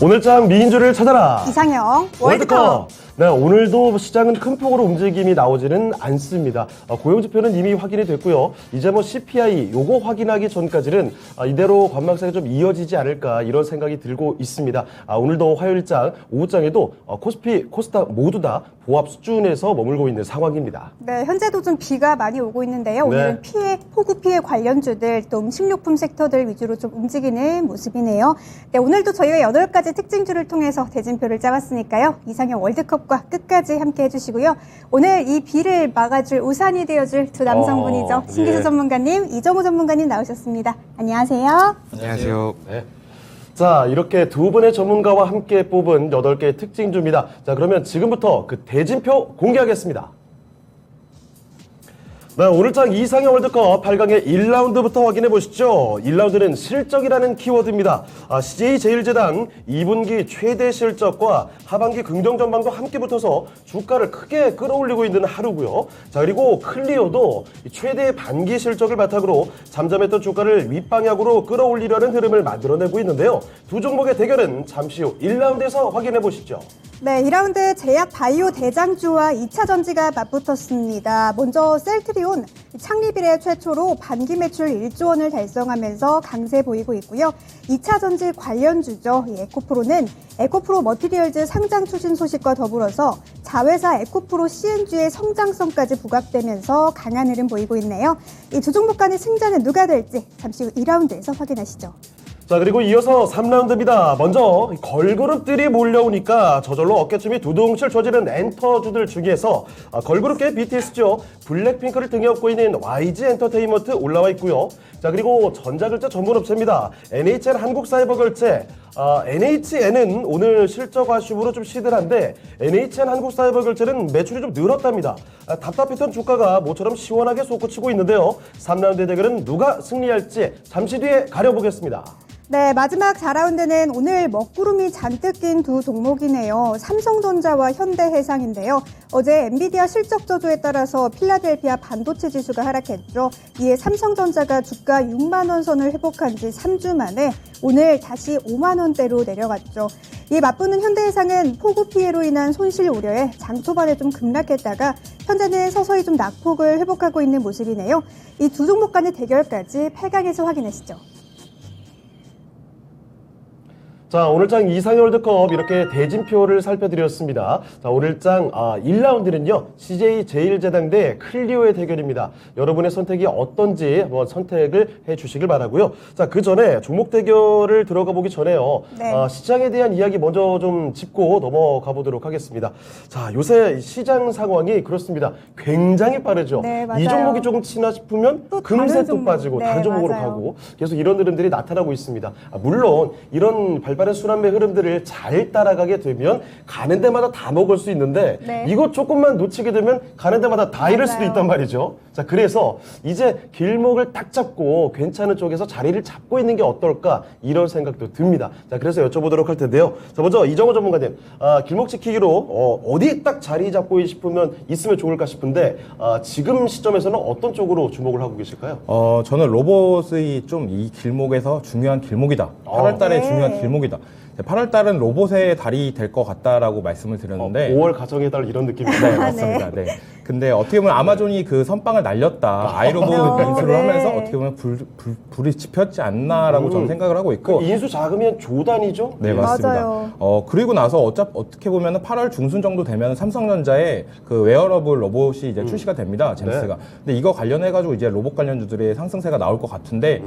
오늘장 미인주를 찾아라. 이상형 월드컵. 네, 오늘도 시장은 큰 폭으로 움직임이 나오지는 않습니다. 고용지표는 이미 확인이 됐고요. 이제 뭐 CPI 요거 확인하기 전까지는 이대로 관망세가 좀 이어지지 않을까 이런 생각이 들고 있습니다. 오늘도 화요일장, 오후장에도 코스피, 코스닥 모두 다 보합 수준에서 머물고 있는 상황입니다. 네, 현재도 좀 비가 많이 오고 있는데요. 오늘은 폭우 피해 관련주들 또 음식료품 섹터들 위주로 좀 움직이는 모습이네요. 네, 오늘도 저희가 8가지 특징주를 통해서 대진표를 짜봤으니까요. 이상형 월드컵과 끝까지 함께 해주시고요. 오늘 이 비를 막아줄 우산이 되어줄 두 남성분이죠. 신기수 전문가님, 이정우 전문가님 나오셨습니다. 안녕하세요. 안녕하세요. 네. 자, 이렇게 두 분의 전문가와 함께 뽑은 8개의 특징주입니다. 자, 그러면 지금부터 그 대진표 공개하겠습니다. 네, 오늘장 이상형 월드컵 8강의 1라운드부터 확인해 보시죠. 1라운드는 실적이라는 키워드입니다. CJ제일제당 2분기 최대 실적과 하반기 긍정 전망도 함께 붙어서 주가를 크게 끌어올리고 있는 하루고요. 자, 그리고 클리오도 최대 반기 실적을 바탕으로 잠잠했던 주가를 윗방향으로 끌어올리려는 흐름을 만들어내고 있는데요. 두 종목의 대결은 잠시 후 1라운드에서 확인해 보시죠. 네, 2라운드 제약 바이오 대장주와 2차 전지가 맞붙었습니다. 먼저 셀트리온 창립 이래 최초로 반기 매출 1조 원을 달성하면서 강세 보이고 있고요. 2차 전지 관련주죠. 에코프로는 에코프로 머티리얼즈 상장 추진 소식과 더불어서 자회사 에코프로 CNG의 성장성까지 부각되면서 강한 흐름 보이고 있네요. 이 두 종목 간의 승자는 누가 될지 잠시 후 2라운드에서 확인하시죠. 자, 그리고 이어서 3라운드입니다. 먼저 걸그룹들이 몰려오니까 저절로 어깨춤이 두둥실 춰지는 엔터주들 중에서 걸그룹계 BTS죠. 블랙핑크를 등에 업고 있는 YG 엔터테인먼트 올라와 있고요. 자, 그리고 전자결제 전문업체입니다. NHN 한국사이버결제. NHN은 오늘 실적 아쉬움으로 좀 시들한데 NHN 한국사이버결제는 매출이 좀 늘었답니다. 답답했던 주가가 모처럼 시원하게 솟구치고 있는데요. 3라운드 대결은 누가 승리할지 잠시 뒤에 가려보겠습니다. 네, 마지막 4라운드는 오늘 먹구름이 잔뜩 낀 두 종목이네요. 삼성전자와 현대해상인데요. 어제 엔비디아 실적 저조에 따라서 필라델피아 반도체 지수가 하락했죠. 이에 삼성전자가 주가 6만 원 선을 회복한 지 3주 만에 오늘 다시 5만 원대로 내려갔죠. 이 맞붙는 현대해상은 폭우 피해로 인한 손실 우려에 장 초반에 좀 급락했다가 현재는 서서히 좀 낙폭을 회복하고 있는 모습이네요. 이 두 종목 간의 대결까지 8강에서 확인하시죠. 자, 오늘장 이상형 월드컵 이렇게 대진표를 살펴드렸습니다. 자, 오늘장 1라운드는요. CJ제일제당 대 클리오의 대결입니다. 여러분의 선택이 어떤지 한번 선택을 해주시길 바라고요. 자, 그 전에 종목 대결을 들어가 보기 전에요. 네. 시장에 대한 이야기 먼저 좀 짚고 넘어가 보도록 하겠습니다. 자, 요새 시장 상황이 그렇습니다. 굉장히 빠르죠. 네, 맞아요. 이 종목이 조금 치나 싶으면 또 금세 다른 또 종목. 빠지고 네, 다른 종목으로 맞아요. 가고 계속 이런 흐름들이 나타나고 있습니다. 물론 이런 발빠른 순환매 흐름들을 잘 따라가게 되면 가는 데마다 다 먹을 수 있는데 네. 이거 조금만 놓치게 되면 가는 데마다 다 잃을 수도 맞아요. 있단 말이죠. 자, 그래서 이제 길목을 딱 잡고 괜찮은 쪽에서 자리를 잡고 있는 게 어떨까 이런 생각도 듭니다. 자, 그래서 여쭤보도록 할 텐데요. 자, 먼저 이정호 전문가님, 길목 지키기로 어디 딱 자리 잡고 싶으면 있으면 좋을까 싶은데 지금 시점에서는 어떤 쪽으로 주목을 하고 계실까요? 저는 로봇이 좀 이 길목에서 중요한 길목이다. 8월 달에 네. 중요한 길목이다. 8월 달은 로봇의 달이 될 것 같다라고 말씀을 드렸는데 5월 가정의 달 이런 느낌입니다. 네, 맞습니다. 네. 근데 어떻게 보면 아마존이 그 선빵을 날렸다. 아이로봇 인수를 네. 하면서 어떻게 보면 불이 지폈지 않나라고 저는 생각을 하고 있고. 인수 작으면 조단이죠? 네, 맞습니다. 맞아요. 그리고 나서 어떻게 보면 8월 중순 정도 되면 삼성전자의 그 웨어러블 로봇이 이제 출시가 됩니다. 잼스가. 근데 이거 관련해가지고 이제 로봇 관련주들의 상승세가 나올 것 같은데,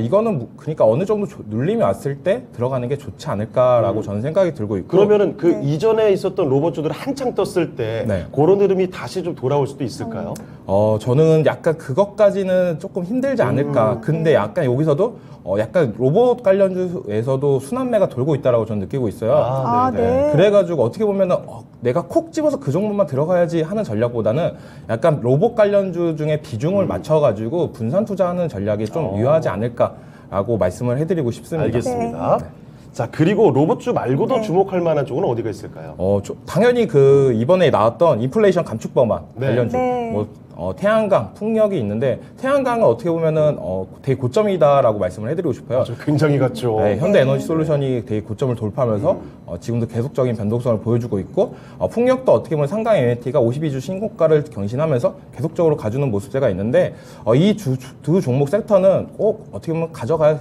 이거는 그러니까 어느 정도 눌림이 왔을 때 들어가는 게 좋지 않을까라고 저는 생각이 들고 있고. 그러면은 그 이전에 있었던 로봇주들 한창 떴을 때 네. 그런 흐름이 다시 좀 돌아올 수도 있을까요? 저는 약간 그것까지는 조금 힘들지 않을까. 근데 약간 여기서도 약간 로봇 관련주에서도 순환매가 돌고 있다라고 저는 느끼고 있어요. 네. 그래가지고 어떻게 보면은 내가 콕 집어서 그 종목만 들어가야지 하는 전략보다는 약간 로봇 관련주 중에 비중을 맞춰가지고 분산 투자하는 전략이 좀 유효하지 않을까라고 말씀을 해드리고 싶습니다. 알겠습니다. 자, 그리고 로봇주 말고도 네. 주목할 만한 쪽은 어디가 있을까요? 당연히 그 이번에 나왔던 인플레이션 감축 법안 네. 관련주 네. 뭐 태양광, 풍력이 있는데 태양광은 어떻게 보면은 되게 고점이다라고 말씀을 해드리고 싶어요. 아주 굉장히 같죠. 네, 현대에너지솔루션이 되게 고점을 돌파하면서 지금도 계속적인 변동성을 보여주고 있고 풍력도 어떻게 보면 상당히 MAT가 52주 신고가를 경신하면서 계속적으로 가주는 모습세가 있는데 이 두 종목 섹터는 꼭 어떻게 보면 가져가야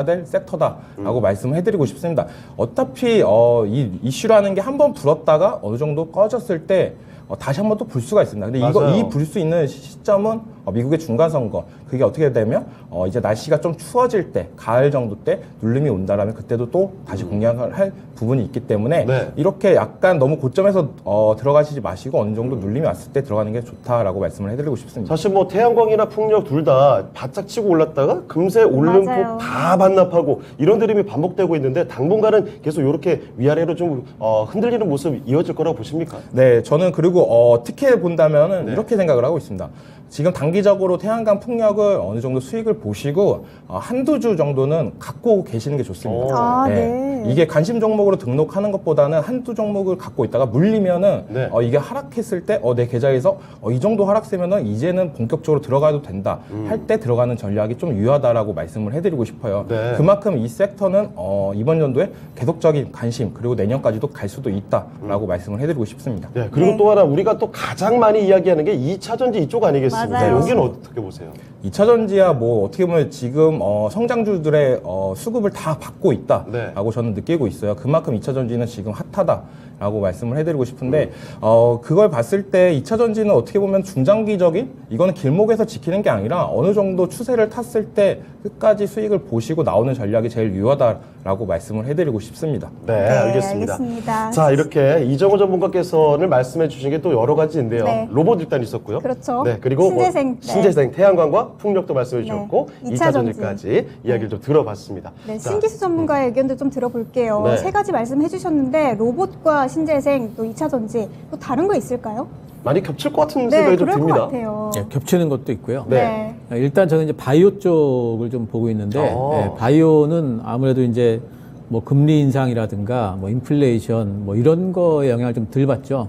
될 섹터다라고 말씀을 해드리고 싶습니다. 어차피 이 이슈라는 게 한번 불었다가 어느 정도 꺼졌을 때 다시 한번 또 불 수가 있습니다. 근데 맞아요. 이 불 수 있는 시점은 미국의 중간선거, 그게 어떻게 되면 이제 날씨가 좀 추워질 때, 가을 정도 때 눌림이 온다라면 그때도 또 다시 공략을 할 부분이 있기 때문에 네. 이렇게 약간 너무 고점에서 들어가시지 마시고 어느 정도 눌림이 왔을 때 들어가는 게 좋다라고 말씀을 해드리고 싶습니다. 사실 뭐 태양광이나 풍력 둘 다 바짝 치고 올랐다가 금세 오르는 맞아요. 폭 다 반납하고 이런 드림이 반복되고 있는데 당분간은 계속 이렇게 위아래로 좀 흔들리는 모습 이어질 거라고 보십니까? 네, 저는 그리고 어떻게 본다면은 네. 이렇게 생각을 하고 있습니다. 지금 단기적으로 태양광 풍력을 어느 정도 수익을 보시고 한두 주 정도는 갖고 계시는 게 좋습니다. 아, 네. 이게 관심 종목으로 등록하는 것보다는 한두 종목을 갖고 있다가 물리면은 네. 이게 하락했을 때 내 계좌에서 이 정도 하락세면은 이제는 본격적으로 들어가도 된다 할 때 들어가는 전략이 좀 유효하다라고 말씀을 해드리고 싶어요. 네. 그만큼 이 섹터는 이번 연도에 계속적인 관심 그리고 내년까지도 갈 수도 있다라고 말씀을 해드리고 싶습니다. 네. 그리고 네. 또 하나 우리가 또 가장 많이 이야기하는 게 2차 전지 이쪽 아니겠습니까? 맞아요. 여기는 어떻게 보세요? 2차 전지야 뭐 어떻게 보면 지금 성장주들의 수급을 다 받고 있다라고 네. 저는 느끼고 있어요. 그만큼 2차 전지는 지금 핫하다라고 말씀을 해드리고 싶은데 그걸 봤을 때 2차 전지는 어떻게 보면 중장기적인 이거는 길목에서 지키는 게 아니라 어느 정도 추세를 탔을 때 끝까지 수익을 보시고 나오는 전략이 제일 유효하다라고 말씀을 해드리고 싶습니다. 네, 알겠습니다. 알겠습니다. 자, 이렇게 이정호 전문가께서는 말씀해 주신 게 또 여러 가지인데요. 네. 로봇 일단 있었고요. 그렇죠. 네, 그리고 신재생, 네. 신재생, 태양광과 풍력도 말씀해 네. 주셨고 2차 2차 전지. 전지까지 이야기를 좀 들어봤습니다. 네, 자, 신기수 전문가의 의견도 좀 들어볼게요. 네. 세 가지 말씀해 주셨는데 로봇과 신재생 또 2차 전지 또 다른 거 있을까요? 많이 겹칠 것 같은 네, 생각이 좀 그럴 것 듭니다. 같아요. 예, 겹치는 것도 있고요. 네. 일단 저는 이제 바이오 쪽을 좀 보고 있는데 아. 바이오는 아무래도 이제 뭐 금리 인상이라든가 뭐 인플레이션 뭐 이런 거에 영향을 좀 덜 받죠.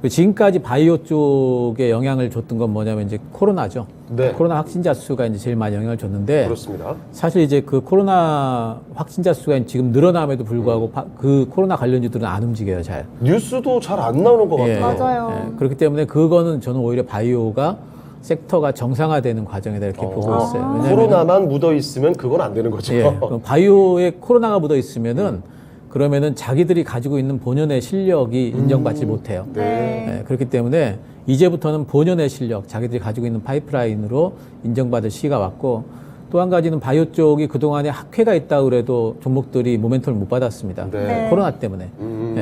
지금까지 바이오 쪽에 영향을 줬던 건 뭐냐면 이제 코로나죠. 네. 코로나 확진자 수가 이제 제일 많이 영향을 줬는데 그렇습니다. 사실 이제 그 코로나 확진자 수가 지금 늘어남에도 불구하고 그 코로나 관련주들은 안 움직여요, 잘. 뉴스도 잘 안 나오는 것 같아요. 맞아요. 그렇기 때문에 그거는 저는 오히려 바이오가 섹터가 정상화되는 과정이다 이렇게 보고 있어요. 왜냐하면 코로나만 묻어 있으면 그건 안 되는 거죠. 예, 그럼 바이오에 코로나가 묻어 있으면은 그러면은 자기들이 가지고 있는 본연의 실력이 인정받지 못해요. 네. 예, 그렇기 때문에 이제부터는 본연의 실력, 자기들이 가지고 있는 파이프라인으로 인정받을 시기가 왔고 또 한 가지는 바이오 쪽이 그동안에 학회가 있다고 그래도 종목들이 모멘텀을 못 받았습니다. 네. 코로나 때문에.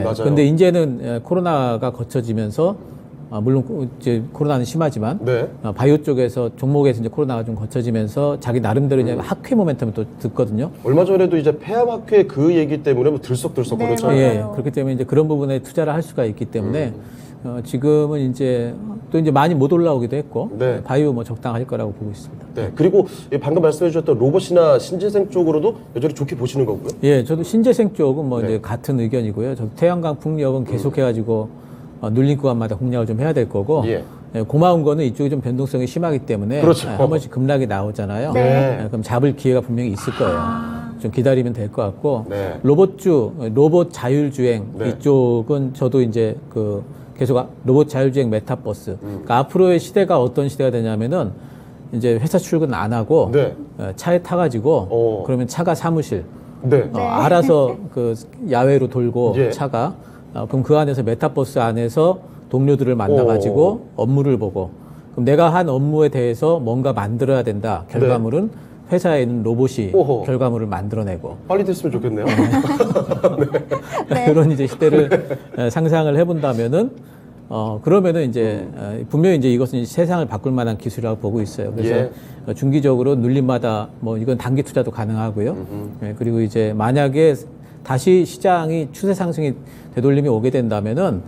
맞아요. 그런데 이제는 코로나가 거쳐지면서 물론 이제 코로나는 심하지만 네. 바이오 쪽에서 종목에서 이제 코로나가 좀 거쳐지면서 자기 나름대로 이제 학회 모멘텀이 또 듣거든요. 얼마 전에도 이제 폐암학회 그 얘기 때문에 뭐 들썩들썩 네, 거렸잖아요. 예, 맞아요. 그렇기 때문에 이제 그런 부분에 투자를 할 수가 있기 때문에 지금은 이제 또 이제 많이 못 올라오기도 했고 네. 바이오 뭐 적당할 거라고 보고 있습니다. 네. 그리고 방금 말씀해 주셨던 로봇이나 신재생 쪽으로도 여전히 좋게 보시는 거고요. 예, 저도 신재생 쪽은 뭐 네. 이제 같은 의견이고요. 저도 태양광 풍력은 계속해가지고 눌린 구간마다 공략을 좀 해야 될 거고. 예. 예, 고마운 거는 이쪽이 좀 변동성이 심하기 때문에 그렇죠. 한 번씩 급락이 나오잖아요. 네. 그럼 잡을 기회가 분명히 있을 거예요. 좀 기다리면 될 것 같고 네. 로봇 자율주행 네. 이쪽은 저도 이제 계속 로봇 자율주행 메타버스. 그러니까 앞으로의 시대가 어떤 시대가 되냐면은 이제 회사 출근 안 하고 네. 차에 타가지고 그러면 차가 사무실 네. 알아서 그 야외로 돌고 예. 차가 그럼 그 안에서 메타버스 안에서 동료들을 만나가지고 업무를 보고 그럼 내가 한 업무에 대해서 뭔가 만들어야 된다. 결과물은 회사에 있는 로봇이 오호. 결과물을 만들어내고 빨리 됐으면 좋겠네요. 네. 그런 이제 시대를 상상을 해본다면은 그러면은 이제 분명히 이제 이것은 이제 세상을 바꿀 만한 기술이라고 보고 있어요. 그래서 중기적으로 눌림마다 뭐 이건 단기 투자도 가능하고요. 그리고 이제 만약에 다시 시장이 추세 상승이 되돌림이 오게 된다면은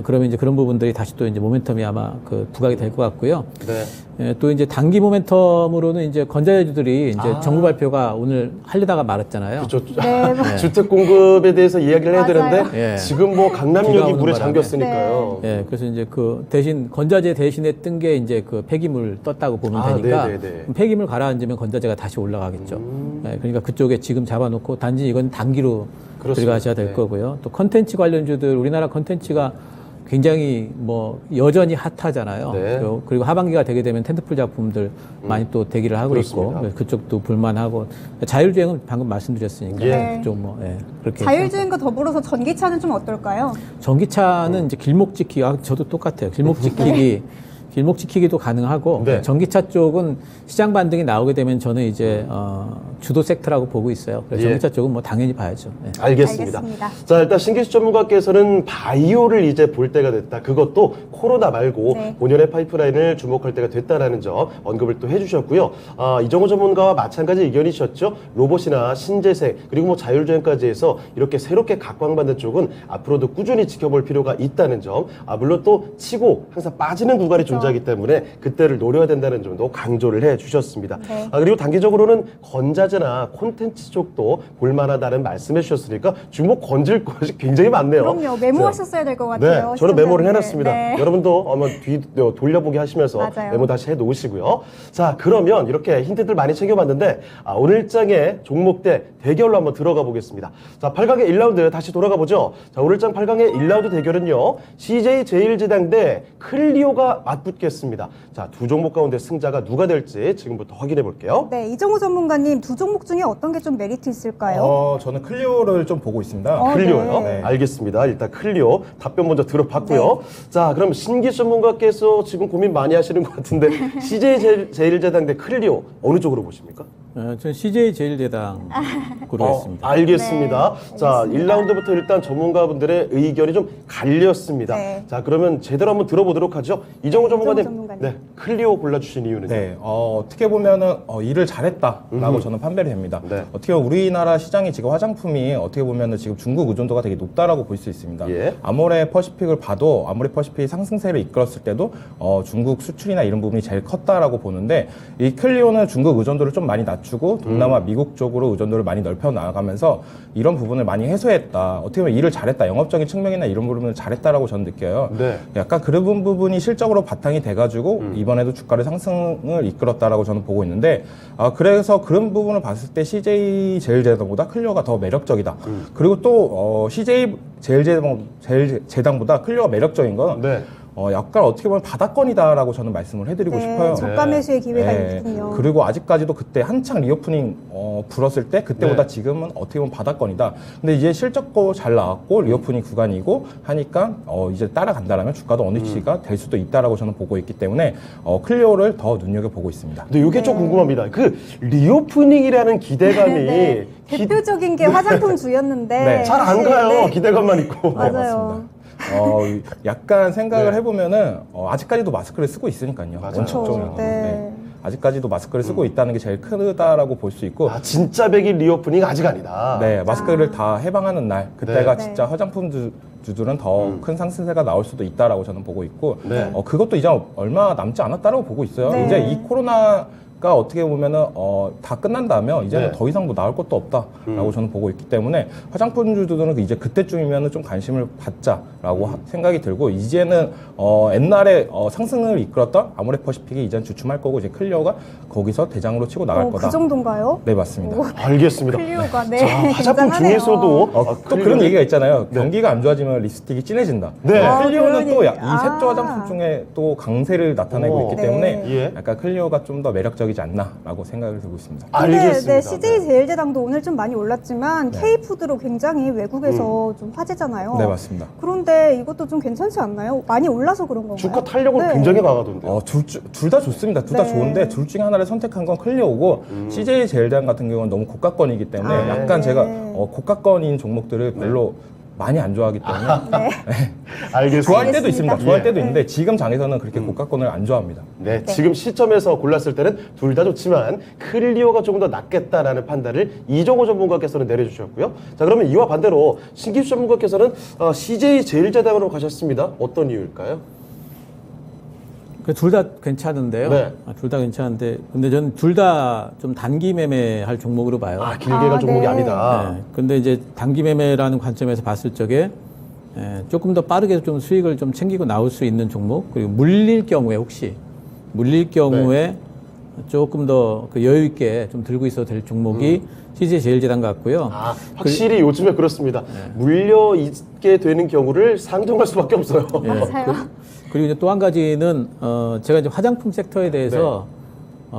그러면 이제 그런 부분들이 다시 또 이제 모멘텀이 아마 그 부각이 될 것 같고요. 네. 또 이제 단기 모멘텀으로는 이제 건자주들이 이제 정부 발표가 오늘 하려다가 말았잖아요. 그렇죠. 네. 주택 공급에 대해서 이야기를 해야 맞아요. 되는데 예. 지금 뭐 강남역이 비가 오는 물에 바람에. 잠겼으니까요. 예, 그래서 이제 그 대신 건자재 대신에 뜬 게 이제 그 폐기물 떴다고 보면 아, 되니까 네네네. 그럼 폐기물 가라앉으면 건자재가 다시 올라가겠죠. 예, 그러니까 그쪽에 지금 잡아놓고 단지 이건 단기로 그렇습니다. 들어가셔야 될 네. 거고요. 또 컨텐츠 관련주들 우리나라 컨텐츠가 굉장히 뭐 여전히 핫하잖아요. 네. 그리고 하반기가 되게 되면 텐트풀 작품들 많이 또 대기를 하고 그렇습니다. 있고 그래서 그쪽도 불만하고 자율주행은 방금 말씀드렸으니까 예. 그쪽 뭐 그렇게 자율주행과 더불어서 전기차는 좀 어떨까요? 전기차는 이제 길목 지키기, 저도 똑같아요. 길목 지키기, 길목 지키기도 가능하고, 네. 전기차 쪽은 시장 반등이 나오게 되면 저는 이제, 주도 섹터라고 보고 있어요. 그래서 예. 전기차 쪽은 뭐 당연히 봐야죠. 네. 알겠습니다. 알겠습니다. 자, 일단 신기수 전문가께서는 바이오를 이제 볼 때가 됐다. 그것도 코로나 말고 네. 본연의 파이프라인을 주목할 때가 됐다라는 점 언급을 또 해주셨고요. 이정호 전문가와 마찬가지 의견이셨죠. 로봇이나 신재생 그리고 뭐 자율주행까지 해서 이렇게 새롭게 각광받는 쪽은 앞으로도 꾸준히 지켜볼 필요가 있다는 점. 물론 또 치고 항상 빠지는 구간이 존재하기 때문에 그때를 노려야 된다는 점도 강조를 해주셨습니다. 네. 그리고 단기적으로는 건자재나 콘텐츠 쪽도 볼만하다는 말씀해 주셨으니까 주목 건질 것이 굉장히 많네요. 그럼요. 메모하셨어야 될 것 같아요. 네, 저는 메모를 시청자분들. 해놨습니다. 네. 여러분도 한번 돌려보기 하시면서 맞아요. 메모 다시 해놓으시고요. 자, 그러면 이렇게 힌트들 많이 챙겨봤는데 오늘 장의 종목대 대결로 한번 들어가 보겠습니다. 자, 8강의 1라운드 다시 돌아가 보죠. 자, 오늘 장 8강의 1라운드 대결은요. CJ 제일제당 대 클리오가 맞붙겠습니다. 자, 두 종목 가운데 승자가 누가 될지 지금부터 확인해 볼게요. 네, 이정호 전문가님 두 종목 중에 어떤 게 좀 메리트 있을까요? 저는 클리오를 좀 보고 있습니다. 클리오요? 네. 알겠습니다. 일단 클리오 답변 먼저 들어봤고요. 자, 그럼 신기 전문가께서 지금 고민 많이 하시는 것 같은데 CJ 제일제당 대 클리오 어느 쪽으로 보십니까? 저는 CJ 제일제당으로 했습니다. 알겠습니다. 네, 자, 알겠습니다. 1라운드부터 일단 전문가분들의 의견이 좀 갈렸습니다. 네. 자, 그러면 제대로 한번 들어보도록 하죠. 이정호 전문가님, 전문가님. 네, 클리오 골라주신 이유는? 네, 어떻게 보면은 일을 잘했다라고 저는 판별이 됩니다. 네. 어떻게 보면 우리나라 시장이 지금 화장품이 어떻게 보면은 지금 중국 의존도가 되게 높다라고 볼 수 있습니다. 예. 아모레 퍼시픽을 봐도 아모레 퍼시픽이 상승세를 이끌었을 때도 중국 수출이나 이런 부분이 제일 컸다라고 보는데 이 클리오는 중국 의존도를 좀 많이 낮추고 동남아 미국 쪽으로 의존도를 많이 넓혀 나가면서 이런 부분을 많이 해소했다. 어떻게 보면 일을 잘했다. 영업적인 측면이나 이런 부분을 잘했다라고 저는 느껴요. 네. 약간 그런 부분이 실적으로 바탕이 돼가지고 이번에도 주가를 상승을 이끌었다라고 저는 보고 있는데 그래서 그런 부분을 봤을 때 CJ 제일제당보다 클리오가 더 매력적이다. 그리고 또 CJ 제일제당보다 클리오가 매력적인 건 네. 약간 어떻게 보면 바닥권이다라고 저는 말씀을 해드리고 네, 싶어요. 저가 매수의 기회가 네. 있군요. 그리고 아직까지도 그때 한창 리오프닝 불었을 때 그때보다 네. 지금은 어떻게 보면 바닥권이다. 근데 이제 실적도 잘 나왔고 리오프닝 구간이고 하니까 이제 따라간다라면 주가도 어느 위치가 될 수도 있다라고 저는 보고 있기 때문에 클리오를 더 눈여겨보고 있습니다. 근데 이게 좀 궁금합니다. 그 리오프닝이라는 기대감이 네. 대표적인 게 화장품 주였는데 네. 잘 안 사실, 가요. 네. 기대감만 있고. 맞아요. 맞습니다. 약간 생각을 네. 해보면은 아직까지도 마스크를 쓰고 있으니까요. 맞아요. 원칙 쪽은. 그렇죠. 네. 아직까지도 마스크를 쓰고 있다는 게 제일 크다라고 볼 수 있고 진짜 백일 리오프닝 아직 아니다. 네, 마스크를 다 해방하는 날 그때가 네. 진짜 화장품 주들은 더 큰 상승세가 나올 수도 있다라고 저는 보고 있고 네. 그것도 이제 얼마 남지 않았다라고 보고 있어요. 네. 이제 이 코로나가 어떻게 보면은 다 끝난다면 이제는 네. 더 이상 뭐 나올 것도 없다라고 저는 보고 있기 때문에 화장품주들은 이제 그때쯤이면은 좀 관심을 받자라고 생각이 들고 이제는 옛날에 상승을 이끌었던 아모레 퍼시픽이 이제는 주춤할 거고 이제 클리오가 거기서 대장으로 치고 나갈 거다. 그 정도인가요? 네, 맞습니다. 오, 알겠습니다. 클리오가 네. 자, 화장품 굉장하네요. 중에서도 또 그런 얘기가 있잖아요. 경기가 안 좋아지면 립스틱이 진해진다. 네. 클리오는 또 이 그러니- 색조 화장품 중에 또 강세를 나타내고 있기 네. 때문에 예. 약간 클리오가 좀 더 매력적이지 않나라고 생각을 들고 있습니다. 근데 알겠습니다. 네, CJ 제일제당도 오늘 좀 많이 올랐지만 네. K푸드로 굉장히 외국에서 좀 화제잖아요. 네, 맞습니다. 그런데 이것도 좀 괜찮지 않나요? 많이 올라서 그런 건가요? 주가 탄력은 네. 굉장히 강하던데요. 둘 다 좋습니다. 둘 다 네. 좋은데 둘 중에 하나를 선택한 건 클리오고 CJ 제일제당 같은 경우는 너무 고가권이기 때문에 아, 약간 네. 제가 고가권인 종목들을 별로 많이 안 좋아하기 때문에 알겠습니다. 좋아할 때도 알겠습니다. 있습니다. 좋아할 예. 때도 있는데 지금 장에서는 그렇게 고가권을 안 좋아합니다. 네, 지금 시점에서 골랐을 때는 둘 다 좋지만 클리오가 조금 더 낫겠다라는 판단을 이종호 전문가께서는 내려주셨고요. 자, 그러면 이와 반대로 신기수 전문가께서는 CJ 제일제당으로 가셨습니다. 어떤 이유일까요? 둘 다 괜찮은데요. 네. 둘 다 괜찮은데, 근데 저는 둘 다 좀 단기 매매할 종목으로 봐요. 길게 갈 종목이 네. 아니다. 네. 근데 이제 단기 매매라는 관점에서 봤을 적에 조금 더 빠르게 좀 수익을 좀 챙기고 나올 수 있는 종목, 그리고 물릴 경우에 혹시 물릴 경우에 네. 조금 더 그 여유 있게 좀 들고 있어도 될 종목이 CJ 제일제당 같고요. 확실히 요즘에 그렇습니다. 물려 있게 되는 경우를 상정할 수밖에 없어요. 맞아요. 그리고 이제 또 한 가지는 제가 이제 화장품 섹터에 대해서 네.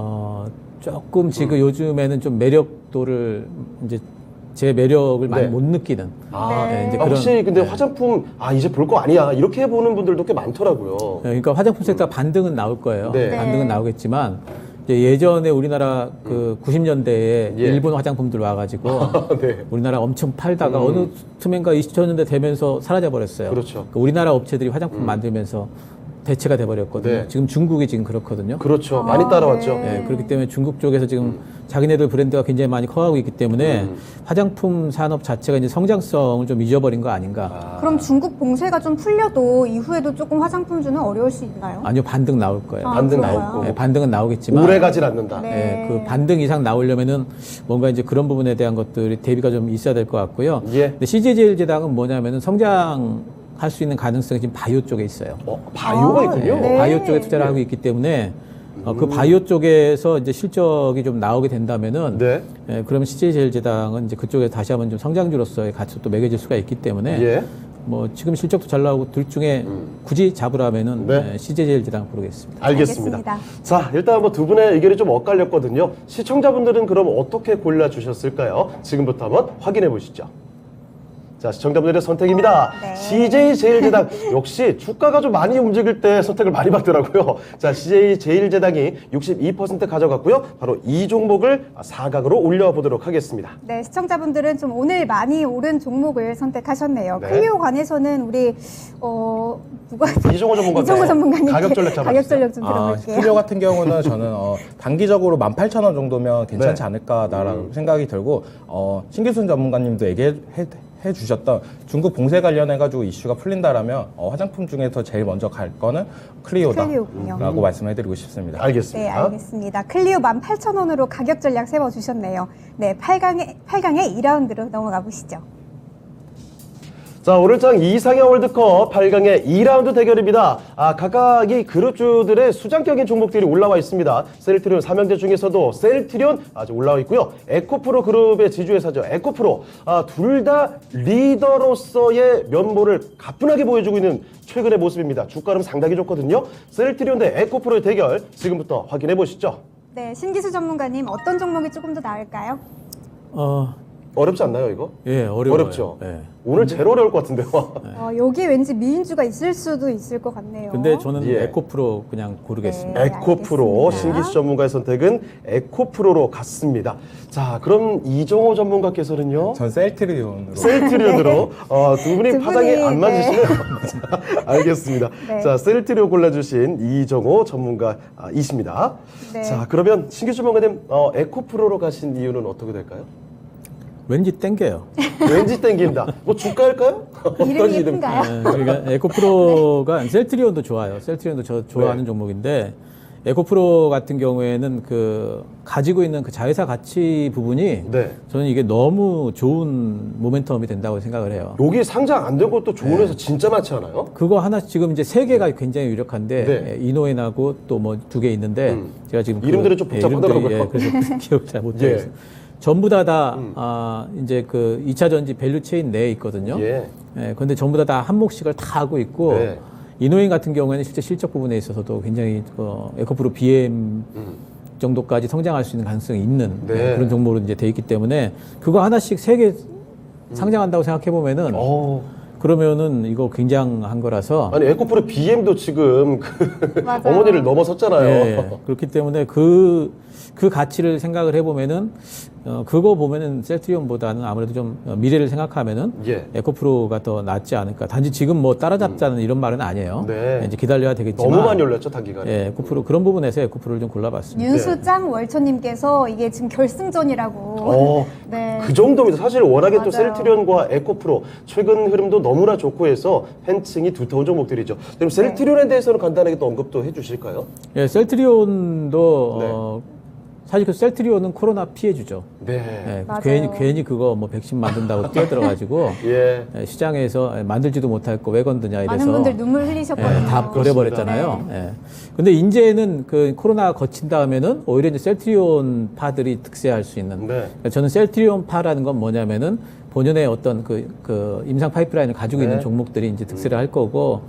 조금 지금 요즘에는 좀 매력도를 이제 제 매력을 많이 네. 못 느끼는 이제 그런 확실히 근데 화장품 이제 볼 거 아니야 이렇게 보는 분들도 꽤 많더라고요. 그러니까 화장품 섹터 반등은 나올 거예요. 네. 반등은 나오겠지만 이제 예전에 우리나라 그 90년대에 예. 일본 화장품들 와가지고 네. 우리나라 엄청 팔다가 어느 틈엔가 2000년대 되면서 사라져 버렸어요. 그렇죠. 우리나라 업체들이 화장품 만들면서 대체가 돼버렸거든요. 네. 지금 중국이 지금 그렇거든요. 그렇죠. 많이 따라왔죠. 네, 그렇기 때문에 중국 쪽에서 지금 자기네들 브랜드가 굉장히 많이 커가고 있기 때문에 화장품 산업 자체가 이제 성장성을 좀 잊어버린 거 아닌가. 그럼 중국 봉쇄가 좀 풀려도 이후에도 조금 화장품주는 어려울 수 있나요? 아니요, 반등 나올 거예요. 반등 그래요? 나올 거고. 네, 반등은 나오겠지만 오래 가진 않는다. 네. 그 반등 이상 나오려면은 뭔가 이제 그런 부분에 대한 것들이 대비가 좀 있어야 될 것 같고요. 예. 근데 CJ제일제당은 뭐냐면은 성장할 수 있는 가능성이 지금 바이오 쪽에 있어요. 바이오가 있군요. 네. 바이오 쪽에 투자를 하고 있기 때문에 그 바이오 쪽에서 이제 실적이 좀 나오게 된다면은 네. 그러면 CJ제일제당은 이제 그쪽에 다시 한번 좀 성장주로서의 가치도 또 매겨질 수가 있기 때문에 예. 뭐 지금 실적도 잘 나오고 둘 중에 굳이 잡으라면은 네. CJ제일제당 고르겠습니다. 알겠습니다. 알겠습니다. 자, 일단 뭐 두 분의 의견이 좀 엇갈렸거든요. 시청자분들은 그럼 어떻게 골라주셨을까요? 지금부터 한번 확인해 보시죠. 자, 시청자분들의 선택입니다. 네. CJ 제일제당 역시 주가가 좀 많이 움직일 때 선택을 많이 받더라고요. 자, CJ 제일제당이 62% 가져갔고요. 바로 이 종목을 4강으로 올려보도록 하겠습니다. 네, 시청자분들은 좀 오늘 많이 오른 종목을 선택하셨네요. 네. 클리오 관해서는 우리 누가 이종호 전문가 이종호 전문가님 가격 전략 잡아주세요. 가격 전략 좀 들어볼게요. 클리오 같은 경우는 저는 단기적으로 18,000원 정도면 괜찮지 네. 않을까라는 생각이 들고 신기순 전문가님도 얘기해 주셨던 중국 봉쇄 관련해가지고 이슈가 풀린다라면 화장품 중에서 제일 먼저 갈 거는 클리오군요. 클리오다라고 말씀해드리고 싶습니다. 네, 알겠습니다. 알겠습니다. 클리오 18,000원으로 가격 전략 세워주셨네요. 네, 8강의 2라운드로 넘어가 보시죠. 자, 오늘장 이상형 월드컵 8강의 2라운드 대결입니다. 각각 이 그룹주들의 수장격인 종목들이 올라와 있습니다. 셀트리온 3형제 중에서도 셀트리온 아주 올라와 있고요. 에코프로 그룹의 지주회사죠. 에코프로. 둘 다 리더로서의 면모를 가뿐하게 보여주고 있는 최근의 모습입니다. 주가는 상당히 좋거든요. 셀트리온 대 에코프로의 대결 지금부터 확인해 보시죠. 네, 신기수 전문가님 어떤 종목이 조금 더 나을까요? 어렵지 않나요, 이거? 예, 어려워요. 어렵죠? 예. 오늘 제일 어려울 것 같은데요. 여기에 왠지 미인주가 있을 수도 있을 것 같네요. 근데 저는 예. 에코프로 그냥 고르겠습니다. 네, 에코프로, 알겠습니다. 신기수 전문가의 선택은 에코프로로 갔습니다. 자, 그럼 이종호 전문가께서는요? 전 셀트리온으로. 셀트리온으로 두 분이 두 파장이 분이, 안 네. 맞으시네요. 자, 알겠습니다. 네. 자, 셀트리온 골라주신 이종호 전문가이십니다. 네. 자, 그러면 신기수 전문가님 에코프로로 가신 이유는 어떻게 될까요? 왠지 땡겨요. 왠지 땡긴다. 뭐 주가일까요? 어떤 이름이 이름? 예쁜가요? 그러니까 에코프로가 셀트리온도 좋아요. 셀트리온도 저 좋아하는 네. 종목인데 에코프로 같은 경우에는 그 가지고 있는 그 자회사 가치 부분이 네. 저는 이게 너무 좋은 모멘텀이 된다고 생각을 해요. 여기 상장 안 된 것도 좋은 회사 진짜 많지 않아요? 그거 하나 지금 이제 세 개가 굉장히 유력한데 네. 이노엔하고 또 뭐 두 개 있는데 제가 지금 이름들이 좀 복잡하더라고요. 그래서 기억 잘 못하겠어요. 예. 전부 다 이제 그 2차 전지 밸류 체인 내에 있거든요. 예. 그런데 전부 다 한몫씩을 다 하고 있고 네. 이노인 같은 경우에는 실제 실적 부분에 있어서도 굉장히 에코프로 BM 정도까지 성장할 수 있는 가능성이 있는 네. 그런 종목으로 이제 돼 있기 때문에 그거 하나씩 세 개 상장한다고 생각해 보면은 그러면은 이거 굉장한 거라서 아니 에코프로 BM도 지금 맞아요. 어머니를 넘어섰잖아요. 예, 그렇기 때문에 그 가치를 생각을 해보면은 그거 보면은 셀트리온보다는 아무래도 좀 미래를 생각하면은 예. 에코프로가 더 낫지 않을까. 단지 지금 뭐 따라잡자는 이런 말은 아니에요. 네. 이제 기다려야 되겠지만. 너무 많이 올랐죠, 단기간에. 예, 에코프로 그런 부분에서 에코프로를 좀 골라봤습니다. 윤수짱 월초님께서 이게 지금 결승전이라고. 네. 그 정도입니다. 사실 워낙에 또 맞아요. 셀트리온과 에코프로 최근 흐름도 너무나 좋고 해서 팬층이 두터운 종목들이죠. 그럼 셀트리온에 대해서는 간단하게 또 언급도 해주실까요? 예, 셀트리온도 네. 사실 그 셀트리온은 코로나 피해주죠. 네. 예, 맞아요. 괜히 그거 뭐 백신 만든다고 뛰어들어가지고 예. 시장에서 만들지도 못했고 왜 건드냐 이래서 많은 분들 눈물 흘리셨거든요. 예, 다 버려버렸잖아요. 예. 근데 이제는 그 코로나 거친 다음에는 오히려 이제 셀트리온 파들이 득세할 수 있는. 네. 그러니까 저는 셀트리온 파라는 건 뭐냐면은 본연의 어떤 그 임상 파이프라인을 가지고 네. 있는 종목들이 이제 득세를 할 거고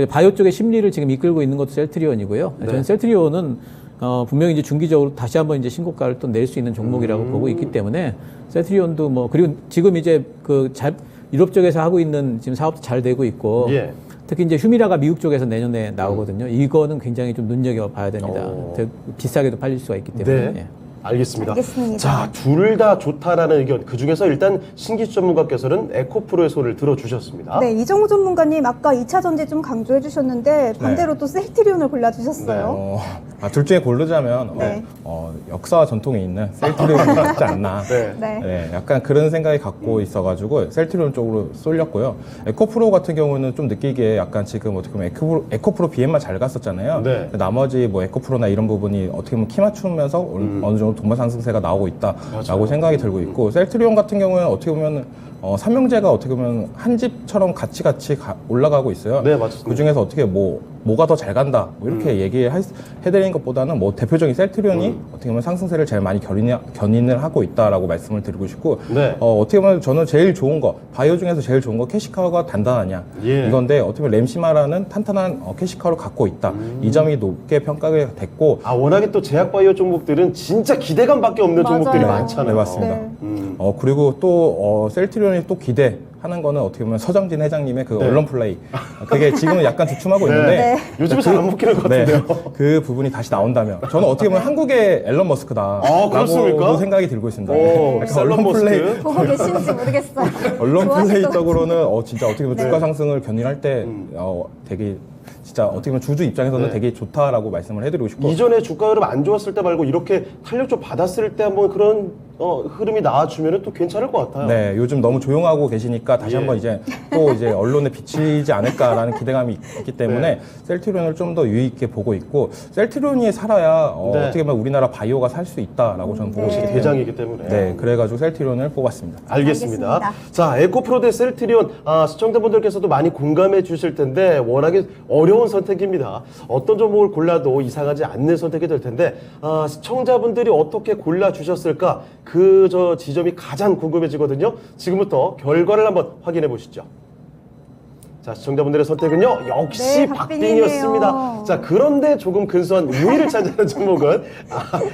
바이오 쪽의 심리를 지금 이끌고 있는 것도 셀트리온이고요. 네. 저는 셀트리온은 분명히 이제 중기적으로 다시 한번 이제 신고가를 또 낼 수 있는 종목이라고 보고 있기 때문에 셀트리온도 뭐 그리고 지금 이제 유럽 쪽에서 하고 있는 지금 사업도 잘 되고 있고 예. 특히 이제 휴미라가 미국 쪽에서 내년에 나오거든요. 이거는 굉장히 좀 눈여겨봐야 됩니다. 오. 되게 비싸게도 팔릴 수가 있기 때문에. 네. 예. 알겠습니다. 알겠습니다. 자, 둘 다 좋다라는 의견. 그 중에서 일단 신기수 전문가께서는 에코프로의 소리를 들어주셨습니다. 네, 이정우 전문가님 아까 2차 전지 좀 강조해 주셨는데 반대로 또 셀트리온을 골라주셨어요. 둘 중에 고르자면 네. 역사와 전통이 있는 셀트리온이 낫지 않나. 네. 네. 네, 약간 그런 생각이 갖고 있어가지고 셀트리온 쪽으로 쏠렸고요. 에코프로 같은 경우는 좀 느끼기에 약간 지금 어떻게 보면 에코프로 BM만 잘 갔었잖아요. 네. 나머지 뭐 에코프로나 이런 부분이 어떻게 보면 키 맞추면서 어느 정도 동반 상승세가 나오고 있다라고 맞아요. 생각이 들고 있고 셀트리온 같은 경우는 어떻게 보면 삼형제가 어떻게 보면 한 집처럼 같이 올라가고 있어요. 네, 맞습니다. 그 중에서 어떻게 뭐가 더 잘 간다 뭐 이렇게 얘기해드리는 것보다는 뭐 대표적인 셀트리온이 어떻게 보면 상승세를 제일 많이 견인을 하고 있다라고 말씀을 드리고 싶고 네. 어떻게 보면 저는 제일 좋은 거 바이오 중에서 제일 좋은 거 캐시카우가 단단하냐 예. 이건데 어떻게 보면 램시마라는 탄탄한 캐시카우를 갖고 있다 이 점이 높게 평가가 됐고 아, 워낙에 또 제약바이오 종목들은 진짜 기대감밖에 없는 맞아요. 종목들이 네. 많잖아요. 네, 맞습니다. 네. 그리고 또 셀트리온이 또 기대하는 거는 어떻게 보면 서정진 회장님의 그 언론 플레이 그게 지금은 약간 주춤하고 네. 있는데 네. 요즘에 잘 안 먹히는 것 네, 같은데요. 그 부분이 다시 나온다면 저는 어떻게 보면 한국의 앨런 머스크다라고 그렇습니까? 생각이 들고 있습니다. 오, 약간 셀런 머스크. 보고 계신지 모르겠어요. 언론 좋아하실 플레이 것 쪽으로는 진짜 어떻게 보면 네. 주가 상승을 견인할 때 되게 진짜 어떻게 보면 주주 입장에서는 네. 되게 좋다라고 말씀을 해드리고 싶고 이전에 주가 흐름 안 좋았을 때 말고 이렇게 탄력 좀 받았을 때 한번 그런 흐름이 나와주면 또 괜찮을 것 같아요. 네, 요즘 너무 조용하고 계시니까 다시 예. 한번 이제 또 이제 언론에 비치지 않을까라는 기대감이 있기 때문에 네. 셀트리온을 좀 더 유의 있게 보고 있고 셀트리온이 살아야 네. 어떻게 보면 우리나라 바이오가 살 수 있다라고 저는 보고 있기 때문에 대장이기 때문에. 네, 그래가지고 셀트리온을 뽑았습니다. 알겠습니다. 알겠습니다. 자, 에코프로 대 셀트리온. 시청자분들께서도 많이 공감해 주실 텐데 워낙에 어려운 선택입니다. 어떤 종목을 골라도 이상하지 않는 선택이 될 텐데 시청자분들이 어떻게 골라주셨을까? 그 지점이 가장 궁금해지거든요. 지금부터 결과를 한번 확인해 보시죠. 자, 시청자분들의 선택은요, 역시 네, 박빙이었습니다. 박빙이네요. 자, 그런데 조금 근소한 우위를 차지하는 종목은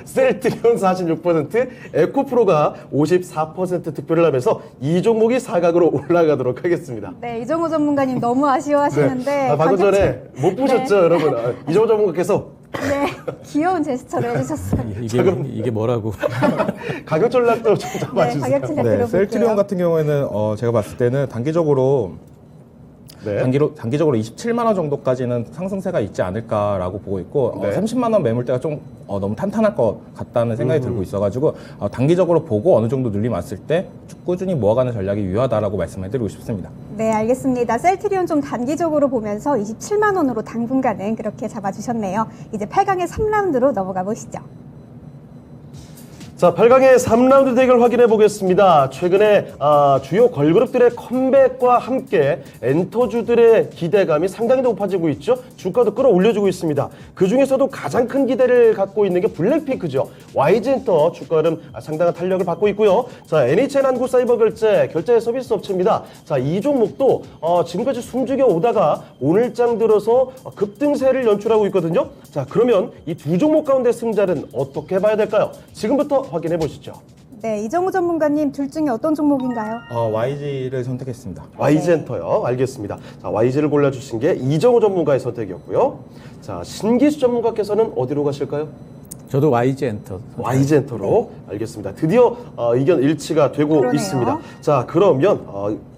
셀트리온 46%, 에코프로가 54% 득표를 하면서 이 종목이 4강으로 올라가도록 하겠습니다. 네, 이정우 전문가님 너무 아쉬워하시는데 방금 가격 전에 못 보셨죠, 여러분? 이정호 전문가께서 네, 귀여운 제스처를 해주셨어요. 이게 뭐라고? 가격 전략도 좀 네, 잡아주세요. 가격 진짜 네, 들어볼게요. 셀트리온 같은 경우에는 제가 봤을 때는 단기적으로 네. 단기적으로 27만 원 정도까지는 상승세가 있지 않을까라고 보고 있고 네. 30만 원 매물대가 좀 너무 탄탄할 것 같다는 생각이 들고 있어가지고 단기적으로 보고 어느 정도 눌림 왔을 때 꾸준히 모아가는 전략이 유효하다라고 말씀해드리고 싶습니다. 네, 알겠습니다. 셀트리온 좀 단기적으로 보면서 27만 원으로 당분간은 그렇게 잡아주셨네요. 이제 8강의 3라운드로 넘어가 보시죠. 자, 8강의 3라운드 대결 확인해 보겠습니다. 최근에 주요 걸그룹들의 컴백과 함께 엔터주들의 기대감이 상당히 높아지고 있죠. 주가도 끌어올려주고 있습니다. 그 중에서도 가장 큰 기대를 갖고 있는 게 블랙핑크죠. YG엔터 주가 흐름 상당한 탄력을 받고 있고요. 자, NHN 한국사이버결제 결제 서비스 업체입니다. 자, 이 종목도 지금까지 숨죽여 오다가 오늘장 들어서 급등세를 연출하고 있거든요. 자, 그러면 이 두 종목 가운데 승자는 어떻게 봐야 될까요? 지금부터 확인해 보시죠. 네, 이정우 전문가님 둘 중에 어떤 종목인가요? YG를 선택했습니다. YG엔터요. 알겠습니다. 자, YG를 골라주신 게 이정우 전문가의 선택이었고요. 자, 신기수 전문가께서는 어디로 가실까요? 저도 YG 엔터. YG엔터로 알겠습니다. 드디어 의견 일치가 되고 그러네요. 있습니다. 자, 그러면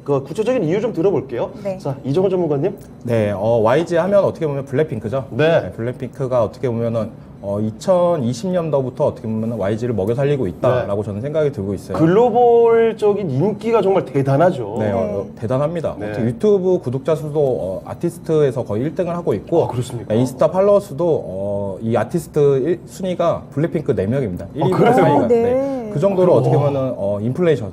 그 구체적인 이유 좀 들어볼게요. 네. 자, 이정원 전문가님. 네, YG 하면 어떻게 보면 블랙핑크죠. 네. 블랙핑크가 어떻게 보면은 2020년도부터 어떻게 보면 YG를 먹여 살리고 있다라고 저는 생각이 들고 있어요. 글로벌적인 인기가 정말 대단하죠. 네, 네. 대단합니다. 네. 유튜브 구독자 수도 아티스트에서 거의 1등을 하고 있고, 아, 그렇습니까? 인스타 팔로워 수도 이 아티스트 순위가 블랙핑크 4명입니다. 1위 그래요? 사이가. 네. 그 정도로 어떻게 보면 인플레이션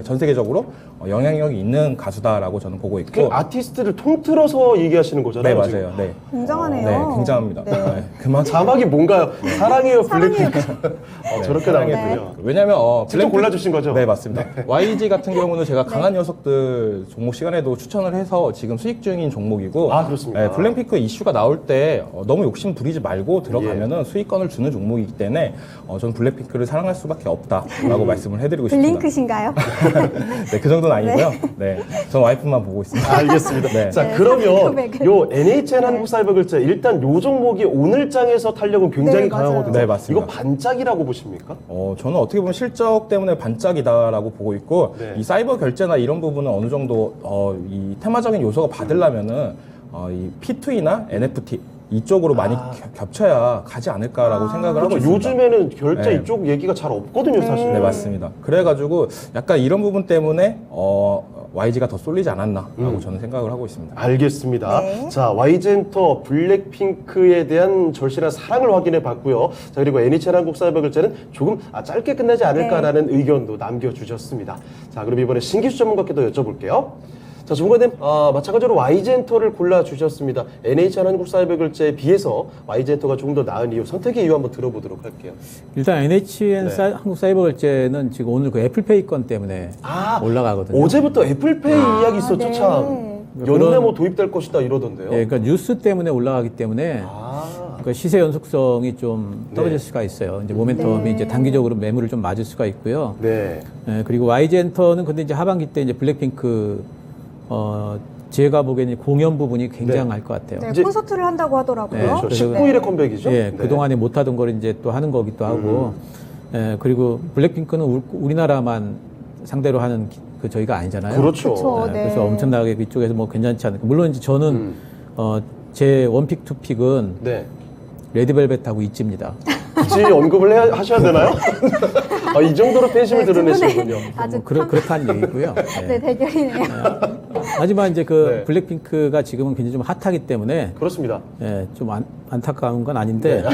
전 세계적으로 영향력이 있는 가수다라고 저는 보고 그 있고. 아티스트를 통틀어서 얘기하시는 거잖아요. 네, 지금. 맞아요. 네. 굉장하네요. 네, 굉장합니다. 네. 네, 그만큼 자막이 뭔가요? 사랑해요 사랑해요. 블랙핑크. 저렇게 사랑해요, 나오는군요. 블랙핑크. 왜냐면 직접 골라주신 거죠? 네, 맞습니다. YG 같은 경우는 제가 강한 녀석들 종목 시간에도 추천을 해서 지금 수익 중인 종목이고, 아, 그렇습니까? 네, 블랙핑크 이슈가 나올 때 너무 욕심 부리지 말고 들어가면은 수익권을 주는 종목이기 때문에 저는 블랙핑크를 사랑할 수밖에 없다라고 말씀을 해드리고 싶습니다. 블링크신가요? 네, 그 정도는 아니고요. 네, 전 와이프만 보고 있습니다. 알겠습니다. 네. 자, 네, 그러면 고백을. 요 NHN 한국사이버글제 일단 요 종목이 오늘장에서 탄력은 굉장히 네, 맞아요. 강하거든요. 네, 맞습니다. 이거 반짝이라고 보십니까? 저는 어떻게 보면 실적 때문에 반짝이다라고 보고 있고, 네. 이 사이버 결제나 이런 부분은 어느 정도 이 테마적인 요소가 받으려면은 이 P2E나 NFT 이쪽으로 많이 겹쳐야 가지 않을까라고 생각을 하고 그렇죠. 있습니다. 요즘에는 결제 네. 이쪽 얘기가 잘 없거든요, 사실. 네, 맞습니다. 그래가지고 약간 이런 부분 때문에 YG가 더 쏠리지 않았나라고 저는 생각을 하고 있습니다. 알겠습니다. 네. 자, YG엔터 블랙핑크에 대한 절실한 사랑을 확인해 봤고요. 자, 그리고 NHN 한국사이버글제는 조금 짧게 끝나지 않을까라는 의견도 남겨주셨습니다. 자, 그럼 이번에 신기수 전문가께도 여쭤볼게요. 자, 전문가님, 마찬가지로 YG엔터를 골라주셨습니다. NHN 한국사이버글제에 비해서 YG엔터가 조금 더 나은 이유, 선택의 이유 한번 들어보도록 할게요. 일단 NHN 네. 한국사이버결제는 지금 오늘 그 애플페이 건 때문에 올라가거든요. 어제부터 애플페이 이야기 있었죠, 네. 참. 그런- 연내 뭐 도입될 것이다 이러던데요. 예, 그러니까 뉴스 때문에 올라가기 때문에 그러니까 시세 연속성이 좀 떨어질 수가 있어요. 이제 모멘텀이 네. 이제 단기적으로 매물을 좀 맞을 수가 있고요. 네. 예, 그리고 YG엔터는 근데 이제 하반기 때 이제 블랙핑크 제가 보기에는 공연 부분이 굉장할 것 같아요. 네, 이제- 콘서트를 한다고 하더라고요. 네, 그렇죠. 그래서- 19일에 컴백이죠. 예, 네. 그동안에 못하던 걸 이제 또 하는 거기도 하고, 예, 그리고 블랙핑크는 우리나라만 상대로 하는 저희가 아니잖아요. 그렇죠. 그쵸. 예, 네. 그래서 엄청나게 이쪽에서 뭐 괜찮지 않을까. 물론 이제 저는 제 원픽 투픽은 네. 레드벨벳하고 있지입니다. 굳이 언급을 하셔야 되나요? 이 정도로 팬심을 네, 두 분의 드러내시는군요. 아주 그렇다는 얘기고요. 예. 네, 대결이네요. 하지만 이제 그 네. 블랙핑크가 지금은 굉장히 좀 핫하기 때문에 그렇습니다. 예, 좀 안타까운 건 아닌데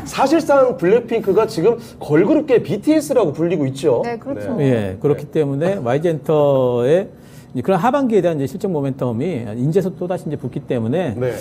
사실상 블랙핑크가 지금 걸그룹계 BTS라고 불리고 있죠. 네, 그렇죠. 예, 그렇기 때문에 YG엔터의 그런 하반기에 대한 이제 실적 모멘텀이 인제서 또다시 이제 붙기 때문에 네.